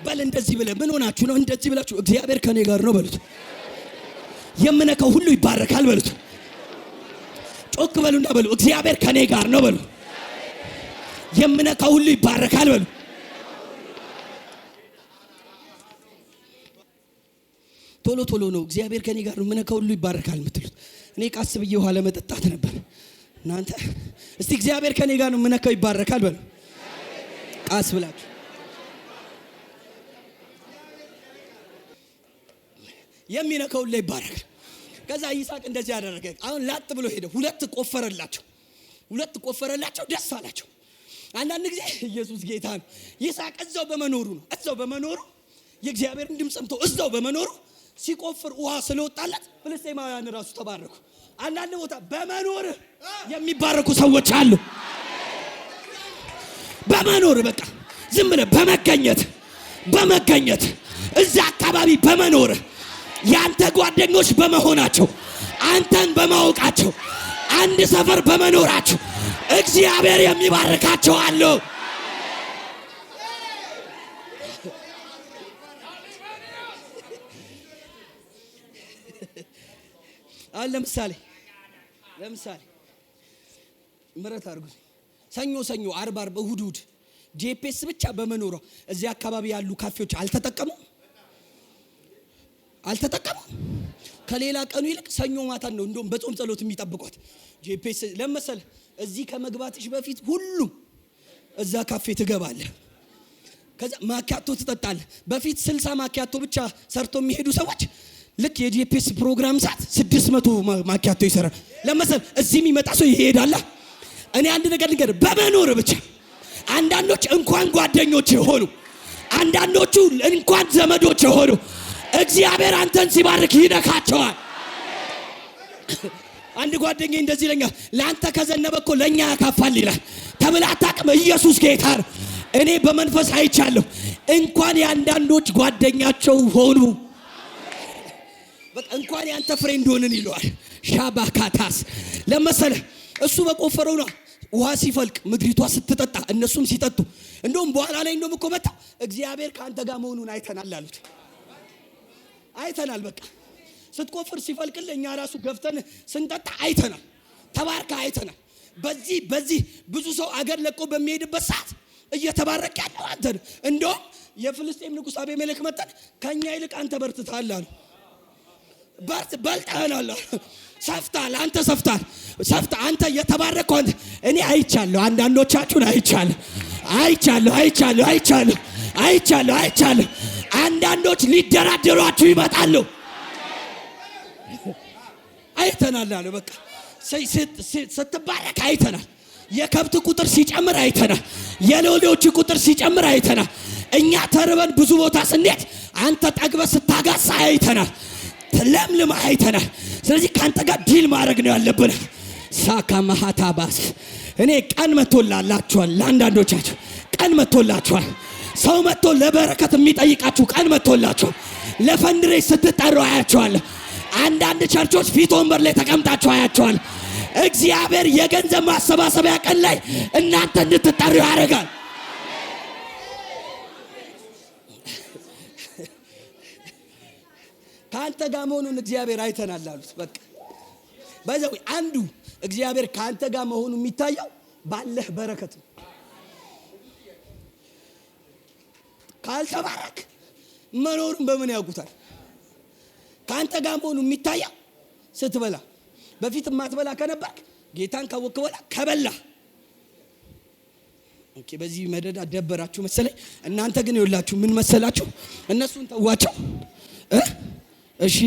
በል እንደዚህ ብለህ ምን ሆናችሁ ነው? እንደዚህ ብላችሁ እግዚአብሔር ከኔ ጋር ነው በሉት። የምነካው ሁሉ ይባረካል በሉት። ጮክ በሉና በሉ እግዚአብሔር ከኔ ጋር ነው በሉ። የምነካው ሁሉ ይባረካል በሉ። ቶሎ ነው እግዚአብሔር ከኔ ጋር ነው የምነካው ሁሉ ይባረካል የምትሉት። እኔ ቃስ ብዬ ውሃ ለመጠጣት ነበር። እናንተ እስቲ እግዚአብሔር ከኔ ጋር ነው የምነካው ይባረካል በሉ። ቃስ ብላችሁ የሚነካው ሁሉ ይባረክ። ከዛ ይስሐቅ እንደዚህ ያደረገ። አሁን ላጥ ብሎ ሄደ። ሁለት ቆፈረላቸው፣ ደስ አላቸው። አንዳንድ ጊዜ ኢየሱስ ጌታ ነው። ይስሐቅ እዛው በመኖሩ የእግዚአብሔርን ድምፅ ሰምቶ እዛው በመኖሩ ሲቆፍር ውሃ ስለወጣለት ፍልስጤማውያን ራሱ ተባረኩ። አንዳንድ ቦታ በመኖር የሚባረኩ ሰዎች አሉ። በመኖር በቃ ዝም ብለህ በመገኘት እዛ አካባቢ በመኖር ያንተ ጓደኞች በመሆናቸው አንተን በማወቃቸው አንድ ሰፈር በመኖራቸው እግዚአብሔር የሚባርካቸው አሉ። አሁን ለምሳሌ ምረት አድርጉ። ሰኞ አርብ እሁድ ጂፒኤስ ብቻ በመኖሯ እዚህ አካባቢ ያሉ ካፌዎች አልተጠቀሙም። ከሌላ ቀኑ ይልቅ ሰኞ ማታ ነው እንደውም በጾም ጸሎት የሚጠብቋት። ጂፒኤስ ለምሳሌ እዚህ ከመግባትሽ በፊት ሁሉም እዛ ካፌ ትገባለህ። ከዛ ማኪያቶ ትጠጣለህ። በፊት 60 ማኪያቶ ብቻ ሰርቶ የሚሄዱ ሰዎች ልክ የጂፒኤስ ፕሮግራም ሰዓት 600 ማኪያቶ ይሰራል። ለምሳሌ እዚህ የሚመጣ ሰው ይሄዳል። እኔ አንድ ነገር ልንገርህ፣ በመኖር ብቻ አንዳንዶች እንኳን ጓደኞች ሆኑ፣ አንዳንዶቹ እንኳን ዘመዶች ሆኑ፣ እግዚአብሔር አንተን ሲባርክ ይነካቸዋል። አንድ ጓደኛዬ እንደዚህ ይለኛል፣ ለአንተ ከዘነበ እኮ ለኛ ያካፋል ይላል። ተብላ አታውቅም። ኢየሱስ ጌታ ነው። እኔ በመንፈስ አይቻለሁ። እንኳን የአንዳንዶች ጓደኛቸው ሆኑ፣ በቃ እንኳን ያንተ ፍሬንድ ሆነን ይለዋል። ሻባካታስ ለመሰለ እሱ በቆፈረው ነው ውሃ ሲፈልቅ ምድሪቷ ስትጠጣ እነሱም ሲጠጡ፣ እንደውም በኋላ ላይ እንደውም እኮ መጣ እግዚአብሔር ካንተ ጋር መሆኑን አይተናል አሉት። አይተናል በቃ ስትቆፍር ሲፈልቅል እኛ ራሱ ገፍተን ስንጠጣ አይተናል። ተባርካ አይተናል። በዚህ ብዙ ሰው አገር ለቆ በሚሄድበት ሰዓት እየተባረክ ያለው አንተ ነህ። እንደውም የፍልስጤም ንጉሥ አቤሜሌክ መጣን ከኛ ይልቅ አንተ በርትተሃል አሉ። በልጠህናል፣ ሰፍታል፣ አንተ ሰፍታል። አንተ የተባረከው አንተ። እኔ አይቻለሁ፣ አንዳንዶቻችሁን አይቻለሁ። አንዳንዶች ሊደራደሯችሁ ይመጣሉ። አይተናል አለ በቃ ስትባረክ አይተናል። የከብት ቁጥር ሲጨምር አይተናል። የሎሌዎች ቁጥር ሲጨምር አይተናል። እኛ ተርበን ብዙ ቦታ ስንሄድ አንተ ጠግበህ ስታጋሳ አይተናል። ለምልም አይተናል። ስለዚህ ካንተ ጋር ዲል ማድረግ ነው ያለብን። ሳካ ማሃታባስ እኔ ቀን መጥቶላችኋል። ለአንዳንዶቻችሁ ቀን መጥቶላችኋል። ሰው መጥቶ ለበረከት የሚጠይቃችሁ ቀን መጥቶላችኋል። ለፈንድሬስ ስትጠሩ አያችኋለሁ። አንዳንድ ቸርቾች ፊት ወንበር ላይ ተቀምጣችሁ አያችኋለሁ። እግዚአብሔር የገንዘብ ማሰባሰቢያ ቀን ላይ እናንተ እንድትጠሩ ያደርጋል። ካንተ ጋር መሆኑን እግዚአብሔር አይተናል አሉት። በቃ በዛው አንዱ እግዚአብሔር ካንተ ጋር መሆኑ የሚታየው ባለህ በረከት ነው። ካልተባረክ መኖሩን በምን ያውቁታል? ካንተ ጋር መሆኑ የሚታየው ስትበላ፣ በፊት ማትበላ ከነበርክ ጌታን ካወቅክ በኋላ ከበላ። ኦኬ በዚህ መደዳ ደበራችሁ መሰለኝ። እናንተ ግን ይኸውላችሁ ምን መሰላችሁ? እነሱን ተዋቸው እሺ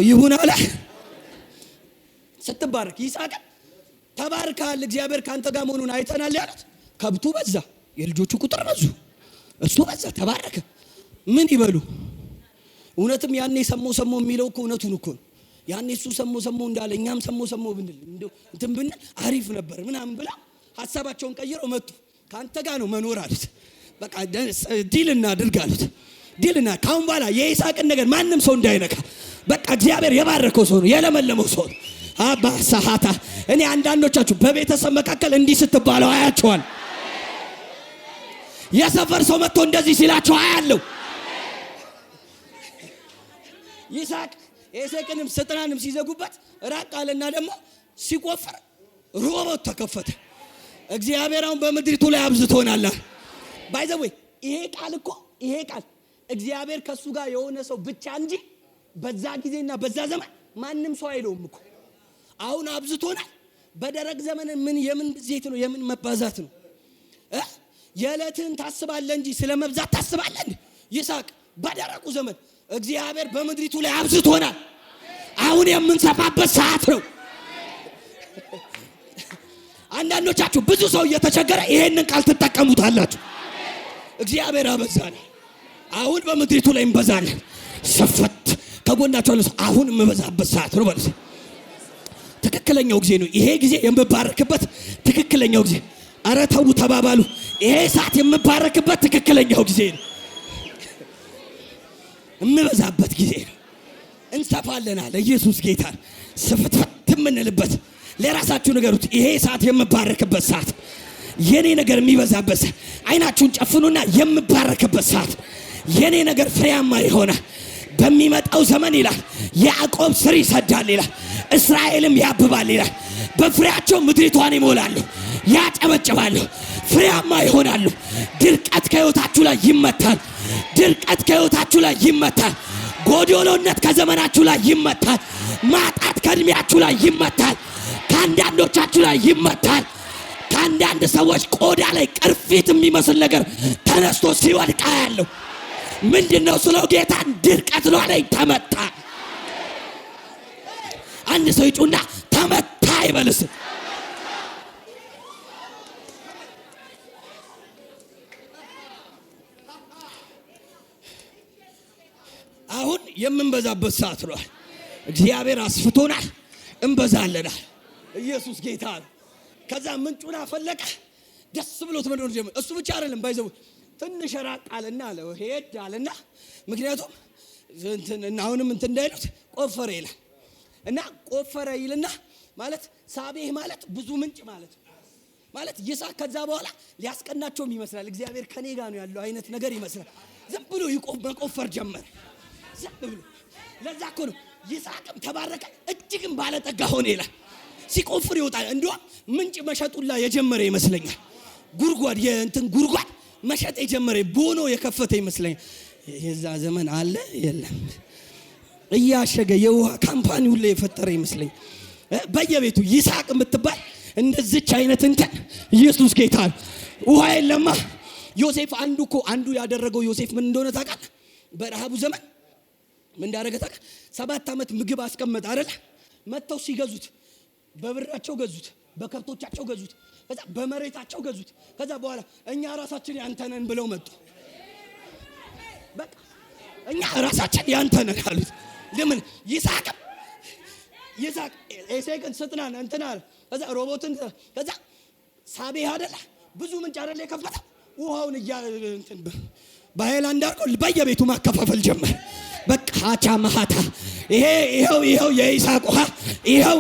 ይሁን አለ። ስትባረክ ይስሐቅ ተባርካል፣ እግዚአብሔር ካንተ ጋር መሆኑን አይተናል ያሉት። ከብቱ በዛ፣ የልጆቹ ቁጥር በዙ፣ እሱ በዛ፣ ተባረከ። ምን ይበሉ? እውነትም ያኔ ሰሞ የሚለው እኮ እውነቱን እኮ ነው። ያኔ እሱ ሰሞ እንዳለ እኛም ሰሞ ብንል እንደው እንትን ብንል አሪፍ ነበር ምናምን ብላ ሐሳባቸውን ቀይረው መጡ። ካንተ ጋር ነው መኖር አሉት። በቃ ዲል እናድርግ አሉት። ዲልና ካሁን በኋላ የይስሐቅን ነገር ማንም ሰው እንዳይነካ። በቃ እግዚአብሔር የባረከው ሰው ነው፣ የለመለመው ሰው ነው። አባ ሰሃታ እኔ አንዳንዶቻችሁ በቤተሰብ መካከል እንዲህ ስትባለው አያቸዋል። የሰፈር ሰው መጥቶ እንደዚህ ሲላቸው አያለው። ይስሐቅ ኤሴቅንም ስጥናንም ሲዘጉበት ራቅ አለና ደግሞ ሲቆፍር ሮቦት ተከፈተ። እግዚአብሔር አሁን በምድሪቱ ላይ አብዝቶናል። ባይዘው ይሄ ቃል እግዚአብሔር ከሱ ጋር የሆነ ሰው ብቻ እንጂ በዛ ጊዜና በዛ ዘመን ማንም ሰው አይለውም እኮ። አሁን አብዝቶናል። በደረቅ ዘመን የምን ዘይት ነው? የምን መባዛት ነው? የዕለትን ታስባለህ እንጂ ስለመብዛት ታስባለህ እንዴ? ይስሐቅ በደረቁ ዘመን እግዚአብሔር በምድሪቱ ላይ አብዝቶናል። አሁን የምንሰፋበት ሰዓት ነው። አንዳንዶቻችሁ ብዙ ሰው እየተቸገረ ይሄንን ቃል ትጠቀሙታላችሁ። እግዚአብሔር አበዛን። አሁን በምድሪቱ ላይ እንበዛለን። ሰፈት ከጎናቸው አለ። አሁን የምበዛበት ሰዓት ነው ማለት ትክክለኛው ጊዜ ነው። ይሄ ጊዜ የምባረክበት ትክክለኛው ጊዜ። አረ ተው ተባባሉ። ይሄ ሰዓት የምባረክበት ትክክለኛው ጊዜ ነው። የምበዛበት ጊዜ ነው። እንሰፋለን አለ ኢየሱስ ጌታ። ስፍትፍት የምንልበት ለራሳችሁ ንገሩት። ይሄ ሰዓት የምባረክበት ሰዓት፣ የኔ ነገር የሚበዛበት ሰዓት። አይናችሁን ጨፍኑና የምባረክበት ሰዓት፣ የኔ ነገር ፍሬያማ ይሆናል። በሚመጣው ዘመን ይላል ያዕቆብ ስር ይሰዳል ይላል፣ እስራኤልም ያብባል ይላል። በፍሬያቸው ምድሪቷን ይሞላሉ፣ ያጨበጭባሉ፣ ፍሬያማ ይሆናሉ። ድርቀት ከሕይወታችሁ ላይ ይመታል። ድርቀት ከሕይወታችሁ ላይ ይመታል። ጎዶሎነት ከዘመናችሁ ላይ ይመታል። ማጣት ከእድሜያችሁ ላይ ይመታል። ከአንዳንዶቻችሁ ላይ ይመታል። ከአንዳንድ ሰዎች ቆዳ ላይ ቅርፊት የሚመስል ነገር ተነስቶ ሲወድቃ ያለው ምንድነው? ስለው ጌታን ድርቀት ነው ላይ ተመታ። አንድ ሰው ይጩና ተመታ ይበልስ። አሁን የምንበዛበት ሰዓት ነው። እግዚአብሔር አስፍቶናል። እንበዛለን። ኢየሱስ ጌታ ነው። ከዛ ምንጩን አፈለቀ። ደስ ብሎት መኖር ጀመረ። እሱ ብቻ አይደለም ባይዘው ትንሽ ራቅ አለና አለ ሄድ አለና ምክንያቱም አሁንም እንዳይሉት ቆፈረ ይላል እና ቆፈረ ይልና ማለት ሳቤህ ማለት ብዙ ምንጭ ማለት ይስሐቅ ከዛ በኋላ ሊያስቀናቸውም ይመስላል እግዚአብሔር ከኔ ጋር ነው ያለው አይነት ነገር ይመስላል። ዝም ብሎ መቆፈር ጀመረ። ዝም ብሎ ለዛ እኮ ነው ይስሐቅም ተባረከ እጅግም ባለጠጋ ሆነ ይላል። ሲቆፍር ይወጣል። እንደውም ምንጭ መሸጡላ የጀመረ ይመስለኛል። ጉድጓድ ጉድጓድ መሸጥ የጀመረ ቦኖ የከፈተ ይመስለኛል። የዛ ዘመን አለ የለም እያሸገ የውሃ ካምፓኒ ሁሉ የፈጠረ ይመስለኛል። በየቤቱ ይስሐቅ የምትባል እንደዚች አይነት ኢየሱስ ጌታ ነው። ውሃ የለማ። ዮሴፍ አንዱ ያደረገው ዮሴፍ ምን እንደሆነ ታውቃለህ? በረሃቡ ዘመን ምን እንዳደረገ ታውቃለህ? 7 ዓመት ምግብ አስቀመጠ አይደል? መጥተው ሲገዙት በብራቸው ገዙት፣ በከብቶቻቸው ገዙት፣ ከዛ በመሬታቸው ገዙት። ከዛ በኋላ እኛ ራሳችን ያንተ ነን ብለው መጡ። በቃ እኛ ራሳችን ያንተ ነን አሉት። ለምን? ይስሐቅ ኤሴቅን ስጥናን እንትና ከዛ ሮቦትን ከዛ ሳቤ አይደለ ብዙ ምንጭ አይደለ የከፈተ ውሃውን በሃይላንድ አድርጎ በየቤቱ ማከፋፈል ጀመረ። በቃ አቻ ማሃታ ይሄው የይስሐቅ ውሃ ይሄው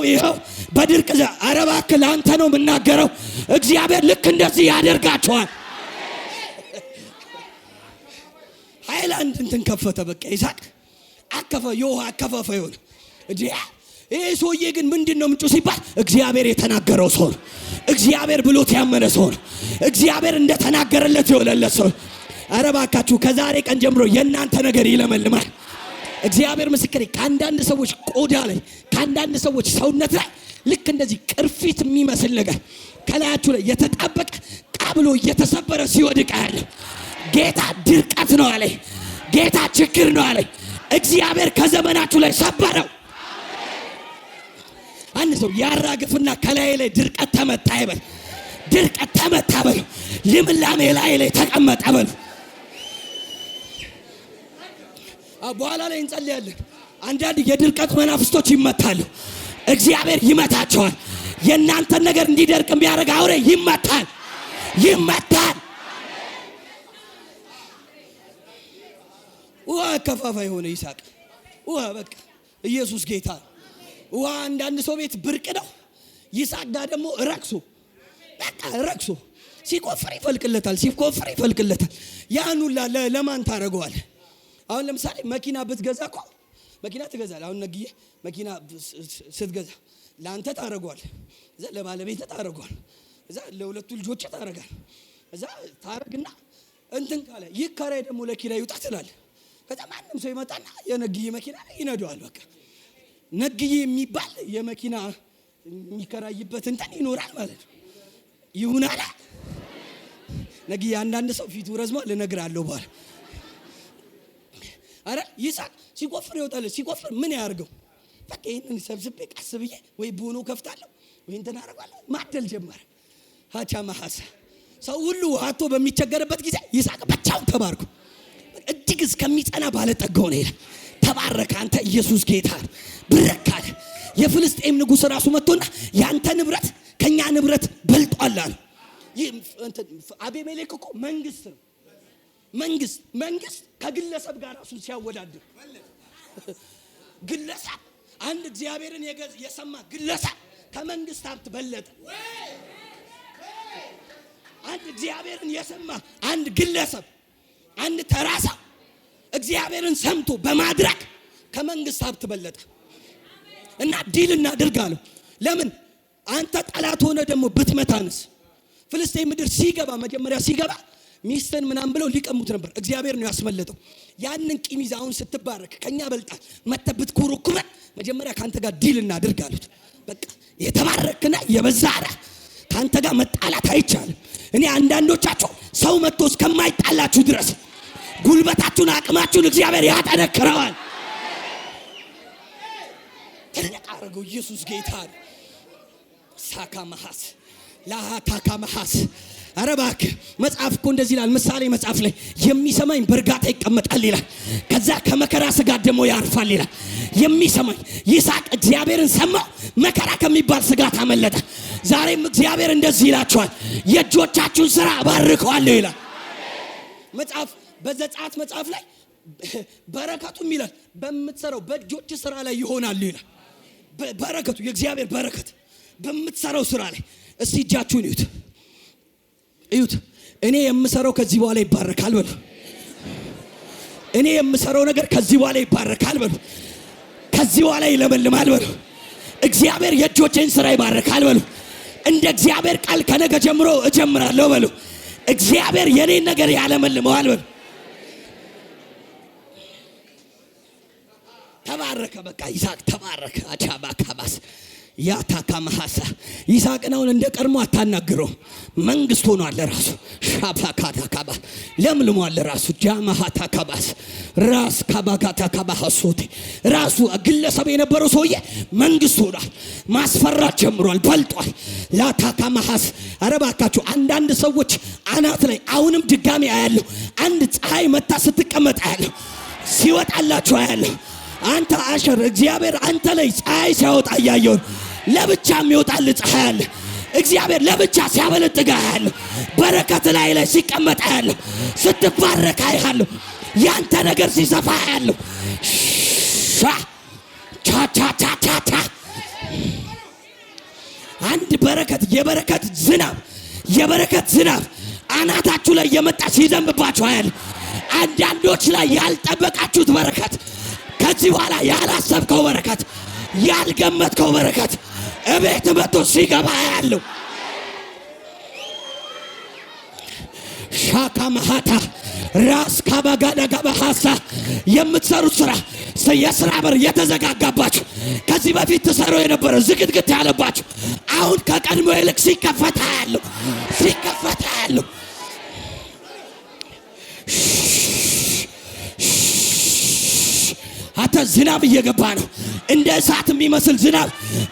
በድርቅ አረባክ ለአንተ ነው የምናገረው። እግዚአብሔር ልክ እንደዚህ ያደርጋቸዋል። ሃይላንድ ከፈተ። በቃ ይስሐቅ የውሃ አከፋፋይ ሆነ። ይሄ ሰውዬ ግን ምንድነው ምንጩ ሲባል እግዚአብሔር የተናገረው ሰው ነው። እግዚአብሔር ብሎት ያመነ ሰው ነው። እግዚአብሔር እንደተናገረለት የወለለት ሰው። ኧረ እባካችሁ ከዛሬ ቀን ጀምሮ የእናንተ ነገር ይለመልማል። እግዚአብሔር ምስክሬ። ከአንዳንድ ሰዎች ቆዳ ላይ ከአንዳንድ ሰዎች ሰውነት ላይ ልክ እንደዚህ ቅርፊት የሚመስል ነገር ከላያችሁ ላይ የተጣበቀ ቃብሎ እየተሰበረ ሲወድቅ ያለ ጌታ ድርቀት ነው አለ። ጌታ ችግር ነው አለ። እግዚአብሔር ከዘመናችሁ ላይ ሰበረው። አንድ ሰው ያራግፍና ከላይ ላይ ድርቀት ተመታ ይበል። ድርቀት ተመታ በል። ልምላሜ ላይ ተቀመጠ በል። በኋላ ላይ እንጸልያለን። አንዳንድ የድርቀት መናፍስቶች ይመታሉ። እግዚአብሔር ይመታቸዋል። የእናንተን ነገር እንዲደርቅ የሚያደርግ አውሬ ይመታል። ውሃ አከፋፋይ ሆነ ይስሐቅ። ውሃ በቃ ኢየሱስ ጌታ። ውሃ አንዳንድ ሰው ቤት ብርቅ ነው። ይስሐቅ ጋር ደግሞ ረክሶ ሲቆፍር ይፈልቅለታል። ያን ሁላ ለማን ታደርገዋለህ? አሁን ለምሳሌ መኪና ብትገዛ እኮ መኪና ትገዛለህ። አሁን ነግዬ መኪና ስትገዛ ለአንተ ታደርገዋለህ፣ እዛ ለባለቤት ታደርገዋለህ፣ እዛ ለሁለቱ ልጆች ታደርጋለህ። እዛ ታረግና ካለ ይከራይ ደግሞ ለኪራይ ይውጣ ትላለህ። ከዛ ማንም ሰው ይመጣና የነግዬ መኪና ይነዳዋል። በቃ ነግዬ የሚባል የመኪና የሚከራይበት ይኖራል ማለት ነው። ይሁን አለ ነግዬ። አንዳንድ ሰው ፊቱ ረዝሟል፣ እነግርሃለሁ በኋላ። አረ ይስሐቅ ሲቆፍር ይወጣል። ሲቆፍር ምን ያርገው? በቃ ይሄንን ሰብስቤ ቀስ ብዬ ወይ ቦኖ ከፍታለሁ ወይ አደርጋለሁ። ማደል ጀመረ። ሃቻ ማሐሳ ሰው ሁሉ አቶ በሚቸገርበት ጊዜ ይስሐቅ ብቻውን ተባርኩ። እጅግ እስከሚጸና ባለጠጋ ሆነ ይላል። ተባረከ። አንተ ኢየሱስ ጌታ ብረካለ። የፍልስጤም ንጉሥ ራሱ መጥቶና ያንተ ንብረት ከኛ ንብረት በልጧል አለ። አቤሜሌክ እኮ መንግስት ነው። መንግስት ከግለሰብ ጋር ራሱ ሲያወዳድር ግለሰብ አንድ እግዚአብሔርን የሰማ ግለሰብ ከመንግስት ሀብት በለጠ። አንድ እግዚአብሔርን የሰማ አንድ ግለሰብ አንድ ተራሳ እግዚአብሔርን ሰምቶ በማድረግ ከመንግስት ሀብት በለጠ። እና ዲል እናድርግ አለው። ለምን አንተ ጠላት ሆነ ደግሞ ብትመታንስ? ፍልስጤም ምድር መጀመሪያ ሲገባ ሚስትን ምናምን ብለው ሊቀሙት ነበር። እግዚአብሔር ነው ያስመለጠው። ያንን ቂም ይዘህ አሁን ስትባረክ ከኛ በልጣል መተብት ኩሩኩረ መጀመሪያ ካንተ ጋር ዲል እናድርግ አሉት። በቃ የተባረክና የበዛራ ካንተ ጋር መጣላት አይቻልም። እኔ አንዳንዶቻችሁ ሰው መጥቶ እስከማይጣላችሁ ድረስ ጉልበታችሁን አቅማችሁን እግዚአብሔር ያጠነክረዋል። ተለቃረገው ኢየሱስ ጌታ ሳካ ማሐስ ላሃታካ ማሐስ ኧረ እባክህ መጽሐፍ እኮ እንደዚህ ይላል። ምሳሌ መጽሐፍ ላይ የሚሰማኝ በእርጋታ ይቀመጣል ይላል። ከዛ ከመከራ ስጋት ደግሞ ያርፋል ይላል። የሚሰማኝ ይስሐቅ እግዚአብሔርን ሰማው፣ መከራ ከሚባል ስጋት አመለጠ። ዛሬም እግዚአብሔር እንደዚህ ይላችኋል፣ የእጆቻችሁን ስራ ባርከዋለሁ ይላል መጽሐፍ። በዘጸአት መጽሐፍ ላይ በረከቱም ይላል በምትሰራው በእጆች ስራ ላይ ይሆናል ይላል። በረከቱ የእግዚአብሔር በረከት በምትሰራው ስራ ላይ። እስቲ እጃችሁን እዩት። እኔ የምሰራው ከዚህ በኋላ ይባረካል በሉ። እኔ የምሰራው ነገር ከዚህ በኋላ ይባረካል በሉ። ከዚህ በኋላ ይለመልማል በሉ። እግዚአብሔር የእጆቼን ስራ ይባረካል በሉ። እንደ እግዚአብሔር ቃል ከነገ ጀምሮ እጀምራለሁ በሉ። እግዚአብሔር የኔን ነገር ያለመልመዋል በሉ። ተባረከ። በቃ ይስሐቅ ተባረከ። አቻባካባስ ያታካማሐሳ ይስሐቅን አሁን እንደ ቀድሞ አታናግረው። መንግስት ሆኗል ለራሱ። ሻባካታካባ ለምልሟል ለራሱ። ጃማሃታካባስ ራስ ካባካታካባሐሶቴ ራሱ ግለሰብ የነበረው ሰውዬ መንግስት ሆኗል። ማስፈራት ጀምሯል። በልጧል። ላታካማሐስ አረባካችሁ አንዳንድ ሰዎች አናት ላይ አሁንም ድጋሚ አያለሁ። አንድ ፀሐይ መታ ስትቀመጥ አያለሁ። ሲወጣላችሁ አያለሁ። አንተ አሸር እግዚአብሔር አንተ ላይ ፀሐይ ሲያወጣ ያየው ለብቻ የሚወጣል ፀሐይ አለ። እግዚአብሔር ለብቻ ሲያበለጥጋ ያለው በረከት ላይ ሲቀመጥ ያለው ስትባረክ ያለው ያንተ ነገር ሲሰፋ ያለው ቻ አንድ በረከት የበረከት ዝናብ አናታችሁ ላይ የመጣ ሲዘንብባችሁ ያለው አንዳንዶች ላይ ያልጠበቃችሁት በረከት ከዚህ በኋላ ያላሰብከው በረከት ያልገመትከው በረከት እቤት መጥቶ ሲገባ ያለው ሻካ ማሃታ ራስ ካባጋዳ ጋባሃሳ የምትሰሩት ስራ የስራ በር የተዘጋጋባችሁ ከዚህ በፊት ተሰሩ የነበረ ዝግትግት ያለባችሁ አሁን ከቀድሞ ይልቅ ሲከፈታ ያለው አተ ዝናብ እየገባ ነው። እንደ እሳት የሚመስል ዝናብ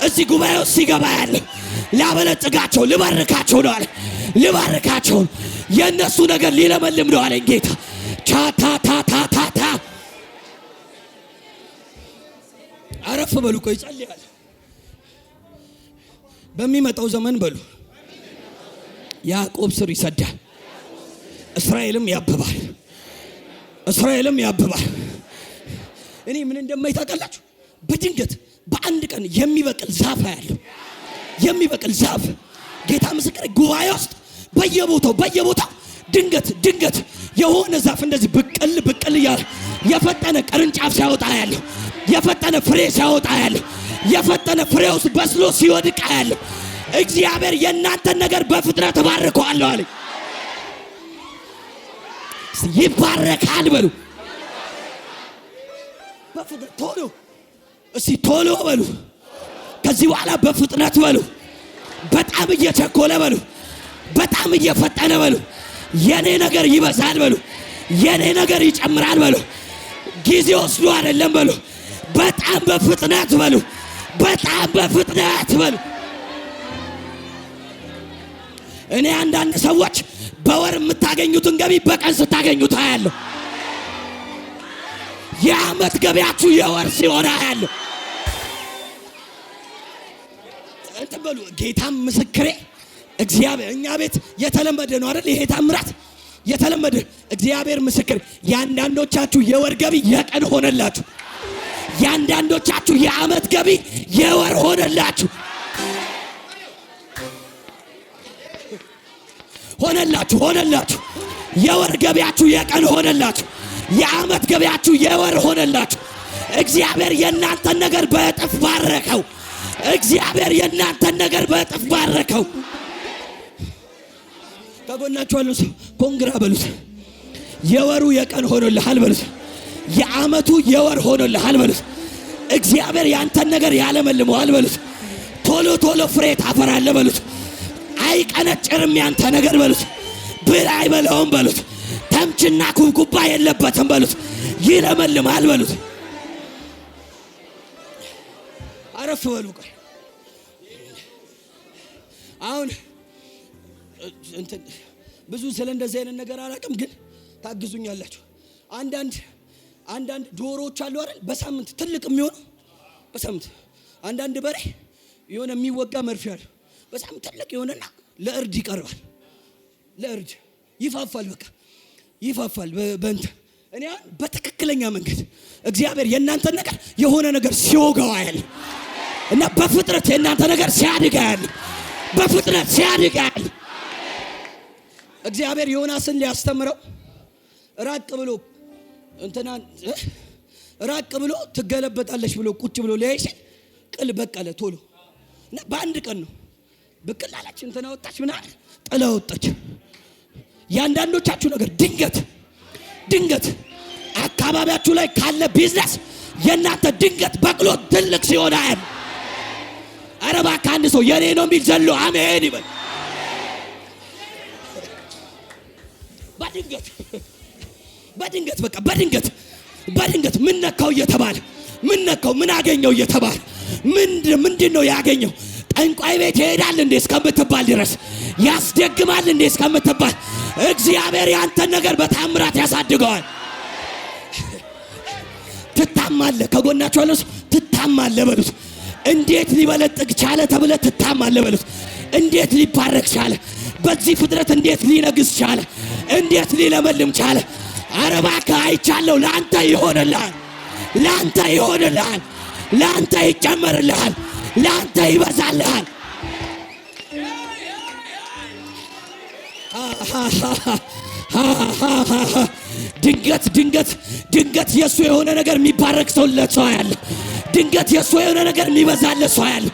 እዚህ ጉባኤው ሲገባ ያለው ላበለጥጋቸው ልባርካቸው ነው አለ። ልባርካቸው የነሱ ነገር ሊለመልም ነው አለ ጌታ። ቻታታታታ አረፍ በሉ። ቆይ ጸልያለሁ። በሚመጣው ዘመን በሉ ያዕቆብ ስር ይሰዳል፣ እስራኤልም ያብባል። እኔ ምን እንደማይታቀላችሁ በድንገት በአንድ ቀን የሚበቅል ዛፍ ያለው የሚበቅል ዛፍ ጌታ ምስክር ጉባኤ ውስጥ በየቦታው ድንገት የሆነ ዛፍ እንደዚህ ብቅል እያለ የፈጠነ ቅርንጫፍ ሲያወጣ ያለው የፈጠነ ፍሬ ሲያወጣ ያለው የፈጠነ ፍሬ ውስጥ በስሎ ሲወድቅ ያለው እግዚአብሔር የእናንተን ነገር በፍጥነት ባርከዋለሁ አለ። ይባረካል በሉ። በፍጥነት ቶሎ በሉ። ከዚህ በኋላ በፍጥነት በሉ። በጣም እየቸኮለ በሉ። በጣም እየፈጠነ በሉ። የኔ ነገር ይበዛል በሉ። የኔ ነገር ይጨምራል በሉ። ጊዜ ወስዶ አይደለም በሉ። በጣም በፍጥነት በሉ። እኔ አንዳንድ ሰዎች በወር የምታገኙትን ገቢ በቀን ስታገኙት አያለሁ። የዓመት ገቢያችሁ የወር ሲሆን አያለሁ። እንትን በሉ። ጌታም ምስክሬ እግዚአብሔር እኛ ቤት የተለመደ ነው አይደል? ይሄ ታምራት የተለመደ እግዚአብሔር ምስክር። ያንዳንዶቻችሁ የወር ገቢ የቀን ሆነላችሁ። ያንዳንዶቻችሁ የዓመት ገቢ የወር ሆነላችሁ። የወር ገቢያችሁ የቀን ሆነላችሁ። የዓመት ገቢያችሁ የወር ሆነላችሁ። እግዚአብሔር የእናንተን ነገር በእጥፍ ባረከው። ከጎናችሁ ያለው ሰው ኮንግራ በሉት። የወሩ የቀን ሆኖልሃል በሉት። የዓመቱ የወር ሆኖልሃል በሉት። እግዚአብሔር ያንተን ነገር ያለመልመዋል በሉት። ቶሎ ፍሬ ታፈራለህ በሉት። አይቀነጭርም ያንተ ነገር በሉት። ብር አይበላውም በሉት። ተምችና ኩብኩባ የለበትም በሉት። ይለመልማል በሉት። አረፍ በሉ። አሁን ብዙ ስለ እንደዚህ አይነት ነገር አላውቅም፣ ግን ታግዙኛላችሁ። አንዳንድ ዶሮዎች አሉ አይደል? በሳምንት ትልቅ የሚሆኑ በሳምንት አንዳንድ በሬ የሆነ የሚወጋ መርፌ አለ። በሳምንት ትልቅ የሆነና ለእርድ ይቀርባል። ለእርድ ይፋፋል። በቃ ይፋፋል በእንትን እኔ በትክክለኛ መንገድ እግዚአብሔር የእናንተን ነገር የሆነ ነገር ሲወጋው ያለ እና በፍጥረት የእናንተ ነገር ሲያድግ ያለ በፍጥነት ሲያድግ ያለ እግዚአብሔር ዮናስን ሊያስተምረው ራቅ ብሎ ትገለበጣለች ብሎ ቁጭ ብሎ ሊያይሽ ቅል በቀለ ቶሎ እና በአንድ ቀን ነው ብቅል አላች። እንትና ወጣች ምናምን ጥላ ወጣች። ያንዳንዶቻችሁ ነገር ድንገት አካባቢያችሁ ላይ ካለ ቢዝነስ የእናንተ ድንገት በቅሎ ትልቅ ሲሆን አያል። ኧረ እባክህ አንድ ሰው የኔ ነው የሚል ዘሎ አሜን ይበል። በድንገት በቃ በድንገት ምን ነካው እየተባለ ምን አገኘው እየተባለ ምንድን ነው ያገኘው? ጠንቋይ ቤት ይሄዳል እንዴ እስከምትባል ድረስ ያስደግማል እንዴ እስከምትባል እግዚአብሔር ያንተን ነገር በታምራት ያሳድገዋል። ትታማለህ። ከጎናችሁ ያለው ትታማለህ በሉት። እንዴት ሊበለጥግ ቻለ ተብለ ትታማለህ በሉት። እንዴት ሊባረክ ቻለ? በዚህ ፍጥረት እንዴት ሊነግስ ቻለ? እንዴት ሊለመልም ቻለ? ኧረ እባክህ አይቻለሁ። ለአንተ ይሆንልሃል፣ ለአንተ ይጨመርልሃል፣ ለአንተ ይበዛልሃል። ድንገት የሱ የሆነ ነገር የሚባረክ ሰው ለሰው ያለ ድንገት የሱ የሆነ ነገር የሚበዛለት ሰው ያለ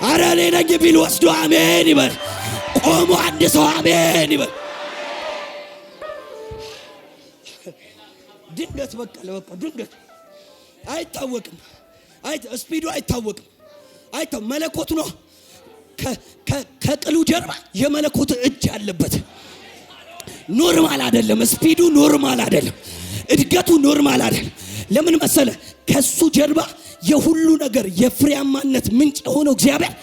አረ እኔ ነኝ ቢል ወስዶ አሜን ይበል። ቆሞ አንድ ሰው አሜን ይበል። ድንገት አይታወቅም። ስፒዱ አይታወቅም። መለኮት ነው። ከቅሉ ጀርባ የመለኮት እጅ አለበት። ኖርማል አይደለም። ስፒዱ ኖርማል አይደለም። እድገቱ ኖርማል አይደለም። ለምን መሰለ? ከሱ ጀርባ የሁሉ ነገር የፍሬያማነት ምንጭ የሆነው እግዚአብሔር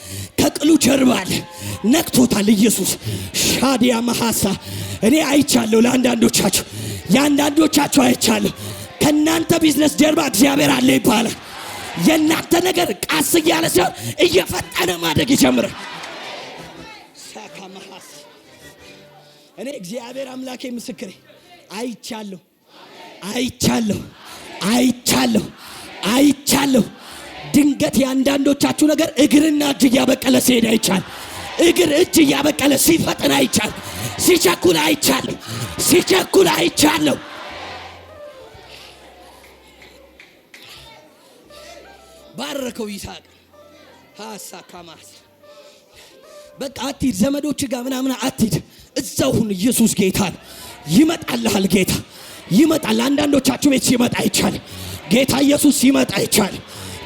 ከቅሉ ጀርባ አለ። ነክቶታል ኢየሱስ። ሻዲያ መሐሳ እኔ አይቻለሁ። ለአንዳንዶቻችሁ አይቻለሁ። ከናንተ ቢዝነስ ጀርባ እግዚአብሔር አለ ይባላል። የናንተ ነገር ቃስ እያለ ሲሆን እየፈጠነ ማደግ ይጀምራል። ሳካ መሐሳ እኔ እግዚአብሔር አምላኬ ምስክሬ አይቻለሁ። ድንገት የአንዳንዶቻችሁ ነገር እግርና እጅ እያበቀለ ሲሄድ አይቻል። እግር እጅ እያበቀለ ሲፈጥን አይቻል። ሲቸኩል አይቻለሁ። ባረከው ይስሐቅ ሐሳካማስ በቃ አትሂድ፣ ዘመዶች ጋር ምናምን አትሂድ፣ እዛው ሁን። ኢየሱስ ጌታ ይመጣልሃል። ጌታ ይመጣል። አንዳንዶቻችሁ ቤት ሲመጣ አይቻል። ጌታ ኢየሱስ ሲመጣ አይቻል።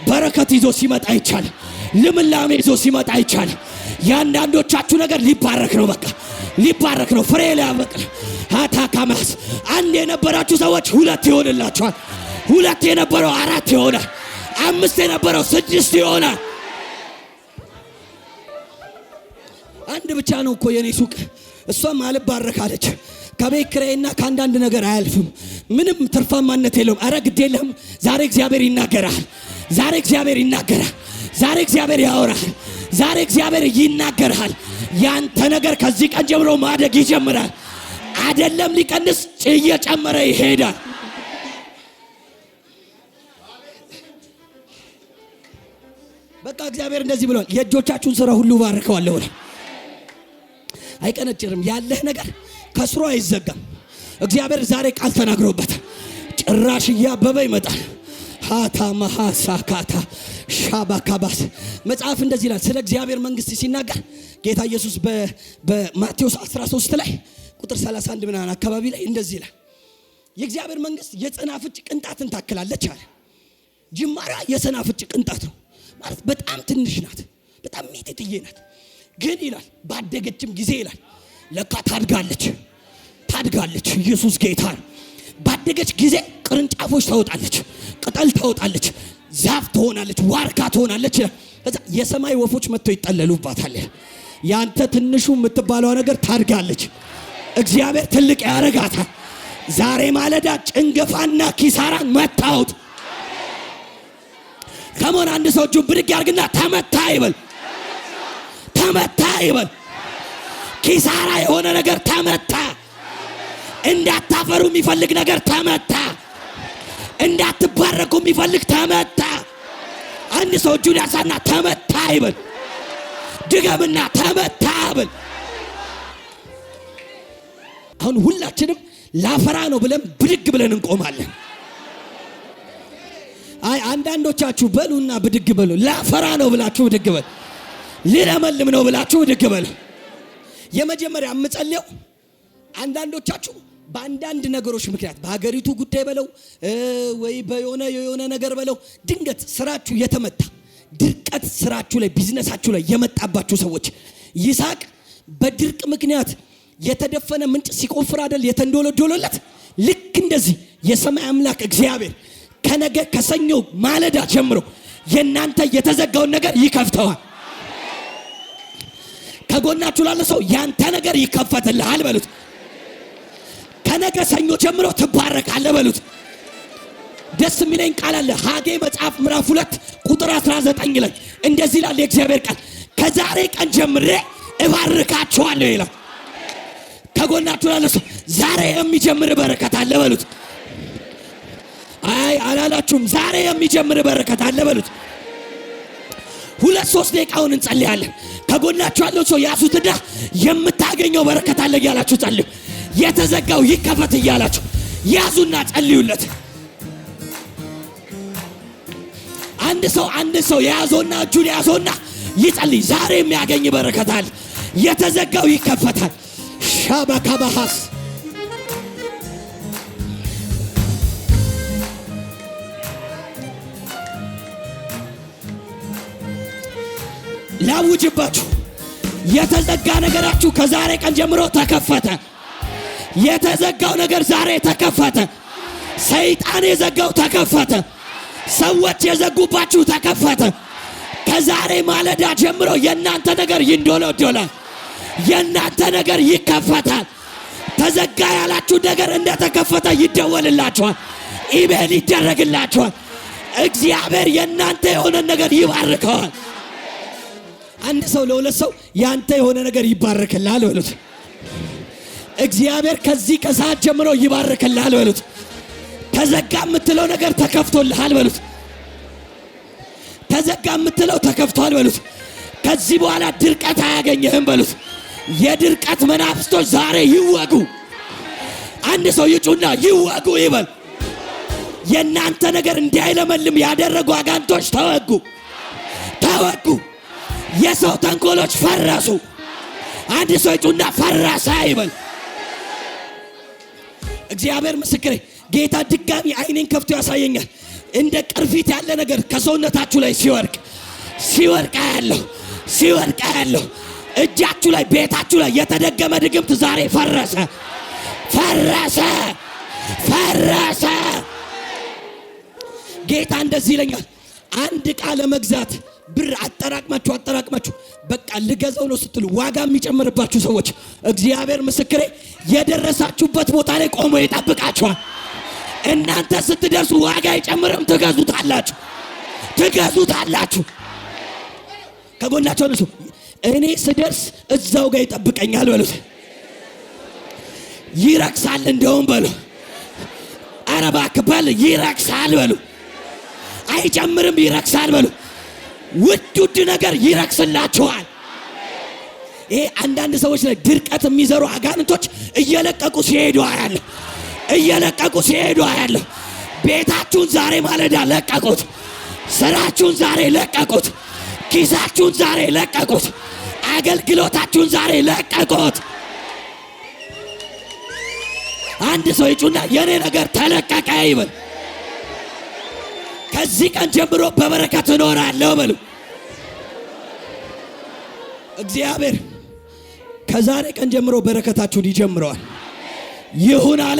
በረከት ይዞ ሲመጣ አይቻል። ልምላሜ ይዞ ሲመጣ አይቻል። የአንዳንዶቻችሁ ነገር ሊባረክ ነው። በቃ ሊባረክ ነው። ፍሬ ሊያበቅል አታካማስ አንድ የነበራችሁ ሰዎች ሁለት ይሆንላችኋል። ሁለት የነበረው አራት ይሆናል። አምስት የነበረው ስድስት ይሆናል። አንድ ብቻ ነው እኮ የኔ ሱቅ። እሷም አልባረክ አለች። ከቤት ኪራይና ከአንዳንድ ነገር አያልፍም። ምንም ትርፋማነት የለውም። አረ ግድ የለህም። ዛሬ እግዚአብሔር ይናገራል። ዛሬ እግዚአብሔር ያወራል። ዛሬ እግዚአብሔር ይናገራል። ያንተ ነገር ከዚህ ቀን ጀምሮ ማደግ ይጀምራል። አይደለም ሊቀንስ እየጨመረ ይሄዳል። በቃ እግዚአብሔር እንደዚህ ብሏል። የእጆቻችሁን ሥራ ሁሉ ባርከዋለሁ። አይቀነጭርም። ያለህ ነገር ከስሩ አይዘጋም። እግዚአብሔር ዛሬ ቃል ተናግሮበት ጭራሽ እያበበ ይመጣል። ሃታ መሐሳካታ ሻባካባስ መጽሐፍ እንደዚህ ይላል። ስለ እግዚአብሔር መንግስት ሲናገር ጌታ ኢየሱስ በማቴዎስ 13 ላይ ቁጥር 31 ምናምን አካባቢ ላይ እንደዚህ ይላል። የእግዚአብሔር መንግስት የሰናፍጭ ቅንጣትን ታክላለች አለ። ጅማሬዋ የሰናፍጭ ቅንጣት ነው ማለት በጣም ትንሽ ናት። በጣም ሚጢጥዬ ናት። ግን ይላል ባደገችም ጊዜ ይላል ለካ ታድጋለች። ኢየሱስ ጌታ ነው። ባደገች ጊዜ ቅርንጫፎች ታወጣለች፣ ቅጠል ታወጣለች፣ ዛፍ ትሆናለች፣ ዋርካ ትሆናለች። ከዛ የሰማይ ወፎች መጥተው ይጠለሉባታል። ያንተ ትንሹ የምትባለው ነገር ታድጋለች። እግዚአብሔር ትልቅ ያረጋታል። ዛሬ ማለዳ ጭንገፋና ኪሳራን መታውት። ከሞን አንድ ሰው እጁን ብድግ ያርግና ተመታ ይበል። ተመታ ይበል። ኪሳራ የሆነ ነገር ተመታ። እንዳታፈሩ የሚፈልግ ነገር ተመታ። እንዳትባረኩ የሚፈልግ ተመታ። አንድ ሰው እጁን ያሳና ተመታ ይበል። ድገምና ተመታ ይበል። አሁን ሁላችንም ላፈራ ነው ብለን ብድግ ብለን እንቆማለን። አይ አንዳንዶቻችሁ በሉና ብድግ በሉ። ላፈራ ነው ብላችሁ ብድግ በሉ። ልለመልም ነው ብላችሁ ብድግ በሉ። የመጀመሪያ የምጸልየው አንዳንዶቻችሁ በአንዳንድ ነገሮች ምክንያት በሀገሪቱ ጉዳይ በለው ወይ በየሆነ ነገር በለው ድንገት ስራችሁ የተመታ ድርቀት ስራችሁ ላይ ቢዝነሳችሁ ላይ የመጣባችሁ ሰዎች ይስሐቅ በድርቅ ምክንያት የተደፈነ ምንጭ ሲቆፍር አይደል የተንዶለዶለለት? ልክ እንደዚህ የሰማይ አምላክ እግዚአብሔር ከነገ ከሰኞ ማለዳ ጀምሮ የናንተ የተዘጋውን ነገር ይከፍተዋል። ከጎናችሁ ላለ ሰው ያንተ ነገር ይከፈትልሃል በሉት። ከነገ ሰኞ ጀምሮ ትባረካለህ በሉት። ደስ የሚለኝ ቃል አለ ሐጌ መጽሐፍ ምዕራፍ 2 ቁጥር 19 ላይ እንደዚህ ይላል የእግዚአብሔር ቃል፣ ከዛሬ ቀን ጀምሬ እባርካችኋለሁ ይላል። ከጎናችሁ ላለ ሰው ዛሬ የሚጀምር በረከት አለ በሉት። አይ አላላችሁም? ዛሬ የሚጀምር በረከት አለ በሉት። 2-3 ደቂቃውን እንጸልያለን። ከጎናችሁ ያለው ሰው ያዙትና የምታገኘው በረከት አለ እያላችሁ ጸልዩ። የተዘጋው ይከፈት እያላችሁ ያዙና ጸልዩለት። አንድ ሰው ያዞና እጁን ያዞና ይጸልይ። ዛሬ የሚያገኝ በረከት አለ። የተዘጋው ይከፈታል። ሻባካባሃስ ላውጅባችሁ። የተዘጋ ነገራችሁ ከዛሬ ቀን ጀምሮ ተከፈተ። የተዘጋው ነገር ዛሬ ተከፈተ። ሰይጣን የዘጋው ተከፈተ። ሰዎች የዘጉባችሁ ተከፈተ። ከዛሬ ማለዳ ጀምሮ የናንተ ነገር ይንዶለዶላል። የናንተ ነገር ይከፈታል። ተዘጋ ያላችሁ ነገር እንደተከፈተ ይደወልላችኋል፣ ኢሜል ይደረግላችኋል። እግዚአብሔር የናንተ የሆነ ነገር ይባርከዋል። አንድ ሰው ለሁለት ሰው ያንተ የሆነ ነገር ይባረክልሃል በሉት። እግዚአብሔር ከዚህ ከሰዓት ጀምሮ ይባርክልሃል በሉት። ተዘጋ የምትለው ነገር ተከፍቶልሃል በሉት። ተዘጋ የምትለው ተከፍቷል በሉት። ከዚህ በኋላ ድርቀት አያገኝህም በሉት። የድርቀት መናፍስቶች ዛሬ ይወጉ። አንድ ሰው ይጩና ይወጉ ይበል። የናንተ ነገር እንዳይለመልም ያደረጉ አጋንቶች ተወጉ፣ ተወጉ። የሰው ተንኮሎች ፈረሱ። አንድ ሰው ይጩና ፈረሰ ይበል። እግዚአብሔር ምስክሬ፣ ጌታ ድጋሚ አይኔን ከፍቶ ያሳየኛል። እንደ ቅርፊት ያለ ነገር ከሰውነታችሁ ላይ ሲወርቅ ያለው እጃችሁ ላይ ቤታችሁ ላይ የተደገመ ድግምት ዛሬ ፈረሰ። ጌታ እንደዚህ ይለኛል። አንድ ዕቃ ለመግዛት ብር አጠራቅማችሁ በቃ ልገዛው ነው ስትሉ ዋጋ የሚጨምርባችሁ ሰዎች እግዚአብሔር ምስክሬ የደረሳችሁበት ቦታ ላይ ቆሞ ይጠብቃችኋል። እናንተ ስትደርሱ ዋጋ አይጨምርም፣ ትገዙታላችሁ። ከጎናቸው ነው እኔ ስደርስ እዛው ጋር ይጠብቀኛል በሉት። ይረክሳል እንደውም በሉ። ኧረ እባክህ በል ይረክሳል በሉ። አይጨምርም ይረክሳል በሉ። ውድ ነገር ይረክስላችኋል። ይሄ አንዳንድ ሰዎች ላይ ድርቀት የሚዘሩ አጋንንቶች እየለቀቁ ሲሄዱ አያለሁ። ቤታችሁን ዛሬ ማለዳ ለቀቁት። ስራችሁን ዛሬ ለቀቁት። ኪሳችሁን ዛሬ ለቀቁት። አገልግሎታችሁን ዛሬ ለቀቁት። አንድ ሰው ይጩና የኔ ነገር ተለቀቀ ይበል። ከዚህ ቀን ጀምሮ በበረከት እኖራለሁ በሉ። እግዚአብሔር ከዛሬ ቀን ጀምሮ በረከታችሁን ይጀምረዋል። ይሁን አለ።